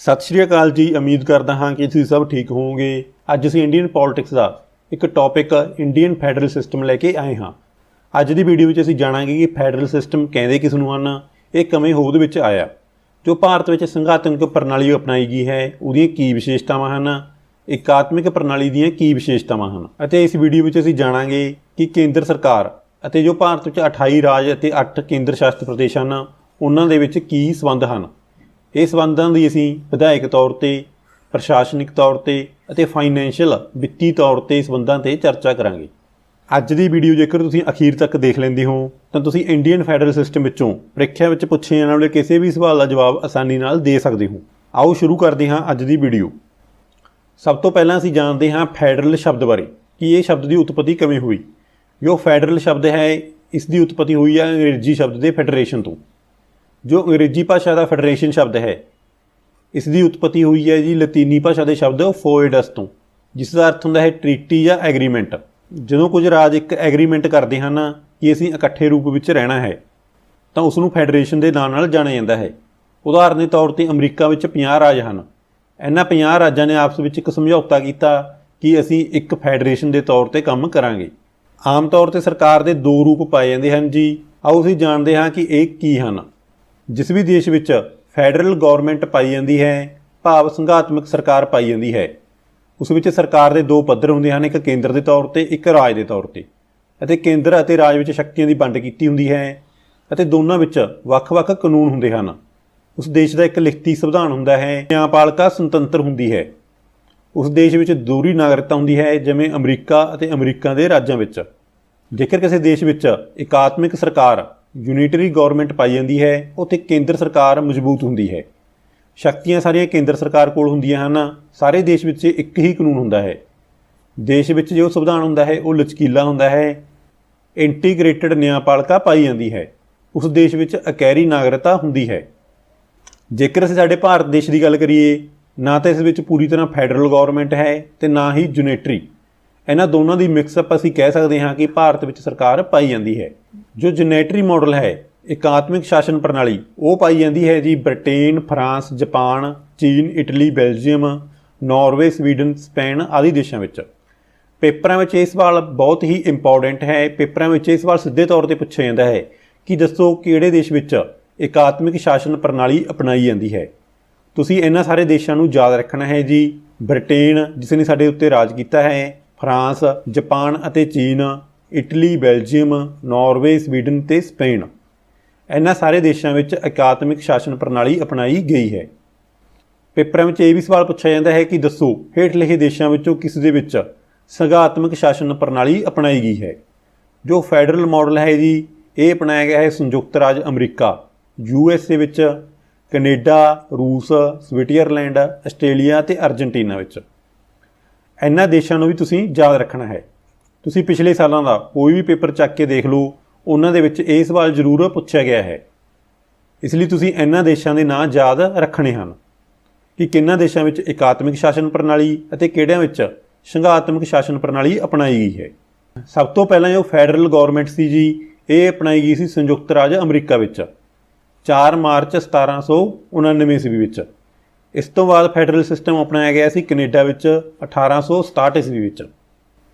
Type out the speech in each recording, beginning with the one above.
ਸਤਿ ਸ਼੍ਰੀ ਅਕਾਲ ਜੀ। ਉਮੀਦ ਕਰਦਾ ਹਾਂ ਕਿ ਤੁਸੀਂ ਸਭ ਠੀਕ ਹੋਵੋਗੇ। ਅੱਜ ਅਸੀਂ ਇੰਡੀਅਨ ਪੋਲਿਟਿਕਸ ਦਾ ਇੱਕ ਟੌਪਿਕ ਇੰਡੀਅਨ ਫੈਡਰਲ ਸਿਸਟਮ ਲੈ ਕੇ ਆਏ ਹਾਂ। ਅੱਜ ਦੀ ਵੀਡੀਓ ਵਿੱਚ ਅਸੀਂ ਜਾਣਾਂਗੇ ਕਿ ਫੈਡਰਲ ਸਿਸਟਮ ਕਹਿੰਦੇ ਕਿਸ ਨੂੰ ਹਨ, ਇਹ ਕਿਵੇਂ ਹੋਂਦ ਵਿੱਚ ਆਇਆ, ਜੋ ਭਾਰਤ ਵਿੱਚ ਸੰਘਾਤਮਕ ਪ੍ਰਣਾਲੀ ਅਪਣਾਈ ਗਈ ਹੈ ਉਹਦੀਆਂ ਕੀ ਵਿਸ਼ੇਸ਼ਤਾਵਾਂ ਹਨ, ਇਕਾਤਮਿਕ ਪ੍ਰਣਾਲੀ ਦੀਆਂ ਕੀ ਵਿਸ਼ੇਸ਼ਤਾਵਾਂ ਹਨ। ਅਤੇ ਇਸ ਵੀਡੀਓ ਵਿੱਚ ਅਸੀਂ ਜਾਣਾਂਗੇ ਕਿ ਕੇਂਦਰ ਸਰਕਾਰ ਅਤੇ ਜੋ ਭਾਰਤ ਵਿੱਚ 28 ਰਾਜ ਅਤੇ 8 ਕੇਂਦਰ ਸ਼ਾਸਿਤ ਪ੍ਰਦੇਸ਼ ਹਨ ਉਹਨਾਂ ਦੇ ਵਿੱਚ ਕੀ ਸੰਬੰਧ ਹਨ। ਇਹ ਸੰਬੰਧਾਂ ਦੀ ਅਸੀਂ ਵਿਧਾਇਕ ਤੌਰ 'ਤੇ, ਪ੍ਰਸ਼ਾਸਨਿਕ ਤੌਰ 'ਤੇ ਅਤੇ ਫਾਈਨੈਂਸ਼ੀਅਲ ਵਿੱਤੀ ਤੌਰ 'ਤੇ ਸੰਬੰਧਾਂ 'ਤੇ ਚਰਚਾ ਕਰਾਂਗੇ। ਅੱਜ ਦੀ ਵੀਡੀਓ ਜੇਕਰ ਤੁਸੀਂ ਅਖੀਰ ਤੱਕ ਦੇਖ ਲੈਂਦੇ ਹੋ ਤਾਂ ਤੁਸੀਂ ਇੰਡੀਅਨ ਫੈਡਰਲ ਸਿਸਟਮ ਵਿੱਚੋਂ ਪ੍ਰੀਖਿਆ ਵਿੱਚ ਪੁੱਛੇ ਜਾਣ ਵਾਲੇ ਕਿਸੇ ਵੀ ਸਵਾਲ ਦਾ ਜਵਾਬ ਆਸਾਨੀ ਨਾਲ ਦੇ ਸਕਦੇ ਹੋ। ਆਓ ਸ਼ੁਰੂ ਕਰਦੇ ਹਾਂ ਅੱਜ ਦੀ ਵੀਡੀਓ। ਸਭ ਤੋਂ ਪਹਿਲਾਂ ਅਸੀਂ ਜਾਣਦੇ ਹਾਂ ਫੈਡਰਲ ਸ਼ਬਦ ਬਾਰੇ ਕਿ ਇਹ ਸ਼ਬਦ ਦੀ ਉਤਪਤੀ ਕਿਵੇਂ ਹੋਈ। ਜੋ ਫੈਡਰਲ ਸ਼ਬਦ ਹੈ ਇਸ ਦੀ ਉਤਪਤੀ ਹੋਈ ਹੈ ਅੰਗਰੇਜ਼ੀ ਸ਼ਬਦ ਦੇ ਫੈਡਰੇਸ਼ਨ ਤੋਂ। ਜੋ ਅੰਗਰੇਜ਼ੀ ਭਾਸ਼ਾ ਦਾ ਫੈਡਰੇਸ਼ਨ ਸ਼ਬਦ ਹੈ ਇਸ ਦੀ ਉਤਪਤੀ ਹੋਈ ਹੈ ਜੀ ਲਤੀਨੀ ਭਾਸ਼ਾ ਦੇ ਸ਼ਬਦ ਫੋਇਡਸ ਤੋਂ, ਜਿਸ ਦਾ ਅਰਥ ਹੁੰਦਾ ਹੈ ਟਰੀਟੀ ਜਾਂ ਐਗਰੀਮੈਂਟ। ਜਦੋਂ ਕੁਝ ਰਾਜ ਇੱਕ ਐਗਰੀਮੈਂਟ ਕਰਦੇ ਹਨ ਕਿ ਅਸੀਂ ਇਕੱਠੇ ਰੂਪ ਵਿੱਚ ਰਹਿਣਾ ਹੈ ਤਾਂ ਉਸ ਨੂੰ ਫੈਡਰੇਸ਼ਨ ਦੇ ਨਾਂ ਨਾਲ ਜਾਣਿਆ ਜਾਂਦਾ ਹੈ। ਉਦਾਹਰਨ ਦੇ ਤੌਰ 'ਤੇ ਅਮਰੀਕਾ ਵਿੱਚ 50 ਰਾਜ ਹਨ। ਇਹਨਾਂ 50 ਰਾਜਾਂ ਨੇ ਆਪਸ ਵਿੱਚ ਇੱਕ ਸਮਝੌਤਾ ਕੀਤਾ ਕਿ ਅਸੀਂ ਇੱਕ ਫੈਡਰੇਸ਼ਨ ਦੇ ਤੌਰ 'ਤੇ ਕੰਮ ਕਰਾਂਗੇ। ਆਮ ਤੌਰ 'ਤੇ ਸਰਕਾਰ ਦੇ ਦੋ ਰੂਪ ਪਾਏ ਜਾਂਦੇ ਹਨ ਜੀ। ਆਓ ਅਸੀਂ ਜਾਣਦੇ ਹਾਂ ਕਿ ਇਹ ਕੀ ਹਨ। ਜਿਸ ਵੀ ਦੇਸ਼ ਵਿੱਚ ਫੈਡਰਲ ਗੌਰਮੈਂਟ ਪਾਈ ਜਾਂਦੀ ਹੈ, ਭਾਵ ਸੰਘਾਤਮਕ ਸਰਕਾਰ ਪਾਈ ਜਾਂਦੀ ਹੈ, ਉਸ ਵਿੱਚ ਸਰਕਾਰ ਦੇ ਦੋ ਪੱਧਰ ਹੁੰਦੇ ਹਨ, ਇੱਕ ਕੇਂਦਰ ਦੇ ਤੌਰ 'ਤੇ, ਇੱਕ ਰਾਜ ਦੇ ਤੌਰ 'ਤੇ। ਅਤੇ ਕੇਂਦਰ ਅਤੇ ਰਾਜ ਵਿੱਚ ਸ਼ਕਤੀਆਂ ਦੀ ਵੰਡ ਕੀਤੀ ਹੁੰਦੀ ਹੈ ਅਤੇ ਦੋਨਾਂ ਵਿੱਚ ਵੱਖ-ਵੱਖ ਕਾਨੂੰਨ ਹੁੰਦੇ ਹਨ। ਉਸ ਦੇਸ਼ ਦਾ ਇੱਕ ਲਿਖਤੀ ਸੰਵਿਧਾਨ ਹੁੰਦਾ ਹੈ। ਨਿਆਂਪਾਲਿਕਾ ਸੁਤੰਤਰ ਹੁੰਦੀ ਹੈ। ਉਸ ਦੇਸ਼ ਵਿੱਚ ਦੋਹਰੀ ਨਾਗਰਿਕਤਾ ਹੁੰਦੀ ਹੈ, ਜਿਵੇਂ ਅਮਰੀਕਾ ਅਤੇ ਅਮਰੀਕਾ ਦੇ ਰਾਜਾਂ ਵਿੱਚ। ਜੇਕਰ ਕਿਸੇ ਦੇਸ਼ ਵਿੱਚ ਇਕਾਤਮਿਕ ਸਰਕਾਰ ਯੂਨਿਟਰੀ ਗੌਰਮੈਂਟ ਪਾਈ ਜਾਂਦੀ ਹੈ, ਉੱਥੇ ਕੇਂਦਰ ਸਰਕਾਰ ਮਜ਼ਬੂਤ ਹੁੰਦੀ ਹੈ। ਸ਼ਕਤੀਆਂ ਸਾਰੀਆਂ ਕੇਂਦਰ ਸਰਕਾਰ ਕੋਲ ਹੁੰਦੀਆਂ ਹਨ। ਸਾਰੇ ਦੇਸ਼ ਵਿੱਚ ਇੱਕ ਹੀ ਕਾਨੂੰਨ ਹੁੰਦਾ ਹੈ। ਦੇਸ਼ ਵਿੱਚ ਜੋ ਸੰਵਿਧਾਨ ਹੁੰਦਾ ਹੈ ਉਹ ਲਚਕੀਲਾ ਹੁੰਦਾ ਹੈ। ਇੰਟੀਗ੍ਰੇਟਡ ਨਿਆਂਪਾਲਿਕਾ ਪਾਈ ਜਾਂਦੀ ਹੈ। ਉਸ ਦੇਸ਼ ਵਿੱਚ ਇਕਹਿਰੀ ਨਾਗਰਿਕਤਾ ਹੁੰਦੀ ਹੈ। ਜੇਕਰ ਅਸੀਂ ਸਾਡੇ ਭਾਰਤ ਦੇਸ਼ ਦੀ ਗੱਲ ਕਰੀਏ, ਨਾ ਤਾਂ ਇਸ ਵਿੱਚ ਪੂਰੀ ਤਰ੍ਹਾਂ ਫੈਡਰਲ ਗੌਰਮੈਂਟ ਹੈ ਅਤੇ ਨਾ ਹੀ ਯੂਨਿਟਰੀ। ਇਹਨਾਂ ਦੋਨਾਂ ਦੀ ਮਿਕਸਅਪ ਅਸੀਂ ਕਹਿ ਸਕਦੇ ਹਾਂ ਕਿ ਭਾਰਤ ਵਿੱਚ ਸਰਕਾਰ ਪਾਈ ਜਾਂਦੀ ਹੈ। ਜੋ ਯੂਨਿਟਰੀ ਮਾਡਲ ਹੈ, ਇਕਾਤਮਿਕ ਸ਼ਾਸਨ ਪ੍ਰਣਾਲੀ, ਉਹ ਪਾਈ ਜਾਂਦੀ ਹੈ ਜੀ ਬ੍ਰਿਟੇਨ, ਫਰਾਂਸ, ਜਾਪਾਨ, ਚੀਨ, Italy, Belgium, Norway, Sweden, Spain ਆਦਿ ਦੇਸ਼ਾਂ ਵਿੱਚ। ਪੇਪਰਾਂ ਵਿੱਚ ਇਹ ਸਵਾਲ ਬਹੁਤ ਹੀ ਇੰਪੋਰਟੈਂਟ ਹੈ। ਪੇਪਰਾਂ ਵਿੱਚ ਇਹ ਸਵਾਲ ਸਿੱਧੇ ਤੌਰ 'ਤੇ ਪੁੱਛਿਆ ਜਾਂਦਾ ਹੈ ਕਿ ਦੱਸੋ ਕਿਹੜੇ ਦੇਸ਼ ਵਿੱਚ ਇਕਾਤਮਿਕ ਸ਼ਾਸਨ ਪ੍ਰਣਾਲੀ ਅਪਣਾਈ ਜਾਂਦੀ ਹੈ। ਤੁਸੀਂ ਇਹਨਾਂ ਸਾਰੇ ਦੇਸ਼ਾਂ ਨੂੰ ਯਾਦ ਰੱਖਣਾ ਹੈ ਜੀ। ਬ੍ਰਿਟੇਨ, ਜਿਸ ਨੇ ਸਾਡੇ ਉੱਤੇ ਰਾਜ ਕੀਤਾ ਹੈ, ਫਰਾਂਸ, ਜਾਪਾਨ ਅਤੇ ਚੀਨ, ਇਟਲੀ, ਬੈਲਜੀਅਮ, ਨਾਰਵੇ, ਸਵੀਡਨ ਅਤੇ ਸਪੇਨ, ਇਹਨਾਂ ਸਾਰੇ ਦੇਸ਼ਾਂ ਵਿੱਚ ਇਕਾਤਮਿਕ ਸ਼ਾਸਨ ਪ੍ਰਣਾਲੀ ਅਪਣਾਈ ਗਈ ਹੈ। ਪੇਪਰਾਂ ਵਿੱਚ ਇਹ ਵੀ ਸਵਾਲ ਪੁੱਛਿਆ ਜਾਂਦਾ ਹੈ ਕਿ ਦੱਸੋ ਹੇਠ ਲਿਖੇ ਦੇਸ਼ਾਂ ਵਿੱਚੋਂ ਕਿਸ ਦੇ ਵਿੱਚ ਸੰਘਾਤਮਕ ਸ਼ਾਸਨ ਪ੍ਰਣਾਲੀ ਅਪਣਾਈ ਗਈ ਹੈ। ਜੋ ਫੈਡਰਲ ਮਾਡਲ ਹੈ ਜੀ, ਇਹ ਅਪਣਾਇਆ ਗਿਆ ਹੈ ਸੰਯੁਕਤ ਰਾਜ ਅਮਰੀਕਾ, USA ਵਿੱਚ, ਕੈਨੇਡਾ, ਰੂਸ, ਸਵਿਟਜ਼ਰਲੈਂਡ, ਆਸਟ੍ਰੇਲੀਆ ਅਤੇ ਅਰਜਨਟੀਨਾ ਵਿੱਚ। ਇਹਨਾਂ ਦੇਸ਼ਾਂ ਨੂੰ ਵੀ ਤੁਸੀਂ ਯਾਦ ਰੱਖਣਾ ਹੈ। ਤੁਸੀਂ ਪਿਛਲੇ ਸਾਲਾਂ ਦਾ ਕੋਈ ਵੀ ਪੇਪਰ ਚੱਕ ਕੇ ਦੇਖ ਲਓ, ਉਹਨਾਂ ਦੇ ਵਿੱਚ ਇਹ ਸਵਾਲ ਜ਼ਰੂਰ ਪੁੱਛਿਆ ਗਿਆ ਹੈ। ਇਸ ਲਈ ਤੁਸੀਂ ਇਹਨਾਂ ਦੇਸ਼ਾਂ ਦੇ ਨਾਂ ਯਾਦ ਰੱਖਣੇ ਹਨ ਕਿ ਕਿਹਨਾਂ ਦੇਸ਼ਾਂ ਵਿੱਚ ਇਕਾਤਮਿਕ ਸ਼ਾਸਨ ਪ੍ਰਣਾਲੀ ਅਤੇ ਕਿਹੜਿਆਂ ਵਿੱਚ ਸੰਘਾਤਮਕ ਸ਼ਾਸਨ ਪ੍ਰਣਾਲੀ ਅਪਣਾਈ ਗਈ ਹੈ। ਸਭ ਤੋਂ ਪਹਿਲਾਂ ਜੋ ਫੈਡਰਲ ਗੌਰਮੈਂਟ ਸੀ ਜੀ, ਇਹ ਅਪਣਾਈ ਗਈ ਸੀ ਸੰਯੁਕਤ ਰਾਜ ਅਮਰੀਕਾ ਵਿੱਚ 4 ਮਾਰਚ 1799 ਈਸਵੀ ਵਿੱਚ। ਇਸ ਤੋਂ ਬਾਅਦ ਫੈਡਰਲ ਸਿਸਟਮ ਅਪਣਾਇਆ ਗਿਆ ਸੀ ਕੈਨੇਡਾ ਵਿੱਚ 1867 ਈਸਵੀ ਵਿੱਚ।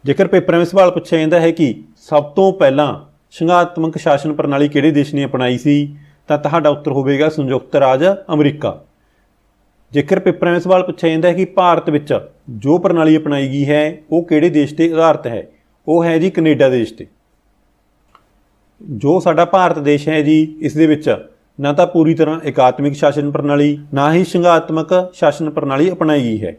ਜੇਕਰ ਪੇਪਰਾਂ ਵਿੱਚ ਸਵਾਲ ਪੁੱਛਿਆ ਜਾਂਦਾ ਹੈ ਕਿ ਸਭ ਤੋਂ ਪਹਿਲਾਂ ਸੰਘਾਤਮਕ ਸ਼ਾਸਨ ਪ੍ਰਣਾਲੀ ਕਿਹੜੇ ਦੇਸ਼ ਨੇ ਅਪਣਾਈ ਸੀ, ਤਾਂ ਤੁਹਾਡਾ ਉੱਤਰ ਹੋਵੇਗਾ ਸੰਯੁਕਤ ਰਾਜ ਅਮਰੀਕਾ। ਜੇਕਰ ਪੇਪਰਾਂ ਵਿੱਚ ਸਵਾਲ ਪੁੱਛਿਆ ਜਾਂਦਾ ਹੈ ਕਿ ਭਾਰਤ ਵਿੱਚ ਜੋ ਪ੍ਰਣਾਲੀ ਅਪਣਾਈ ਗਈ ਹੈ ਉਹ ਕਿਹੜੇ ਦੇਸ਼ 'ਤੇ ਆਧਾਰਿਤ ਹੈ, ਉਹ ਹੈ ਜੀ ਕੈਨੇਡਾ ਦੇਸ਼ 'ਤੇ। ਜੋ ਸਾਡਾ ਭਾਰਤ ਦੇਸ਼ ਹੈ ਜੀ, ਇਸ ਦੇ ਵਿੱਚ ਨਾ ਤਾਂ ਪੂਰੀ ਤਰ੍ਹਾਂ ਇਕਾਤਮਿਕ ਸ਼ਾਸਨ ਪ੍ਰਣਾਲੀ, ਨਾ ਹੀ ਸੰਘਾਤਮਕ ਸ਼ਾਸਨ ਪ੍ਰਣਾਲੀ ਅਪਣਾਈ ਗਈ ਹੈ।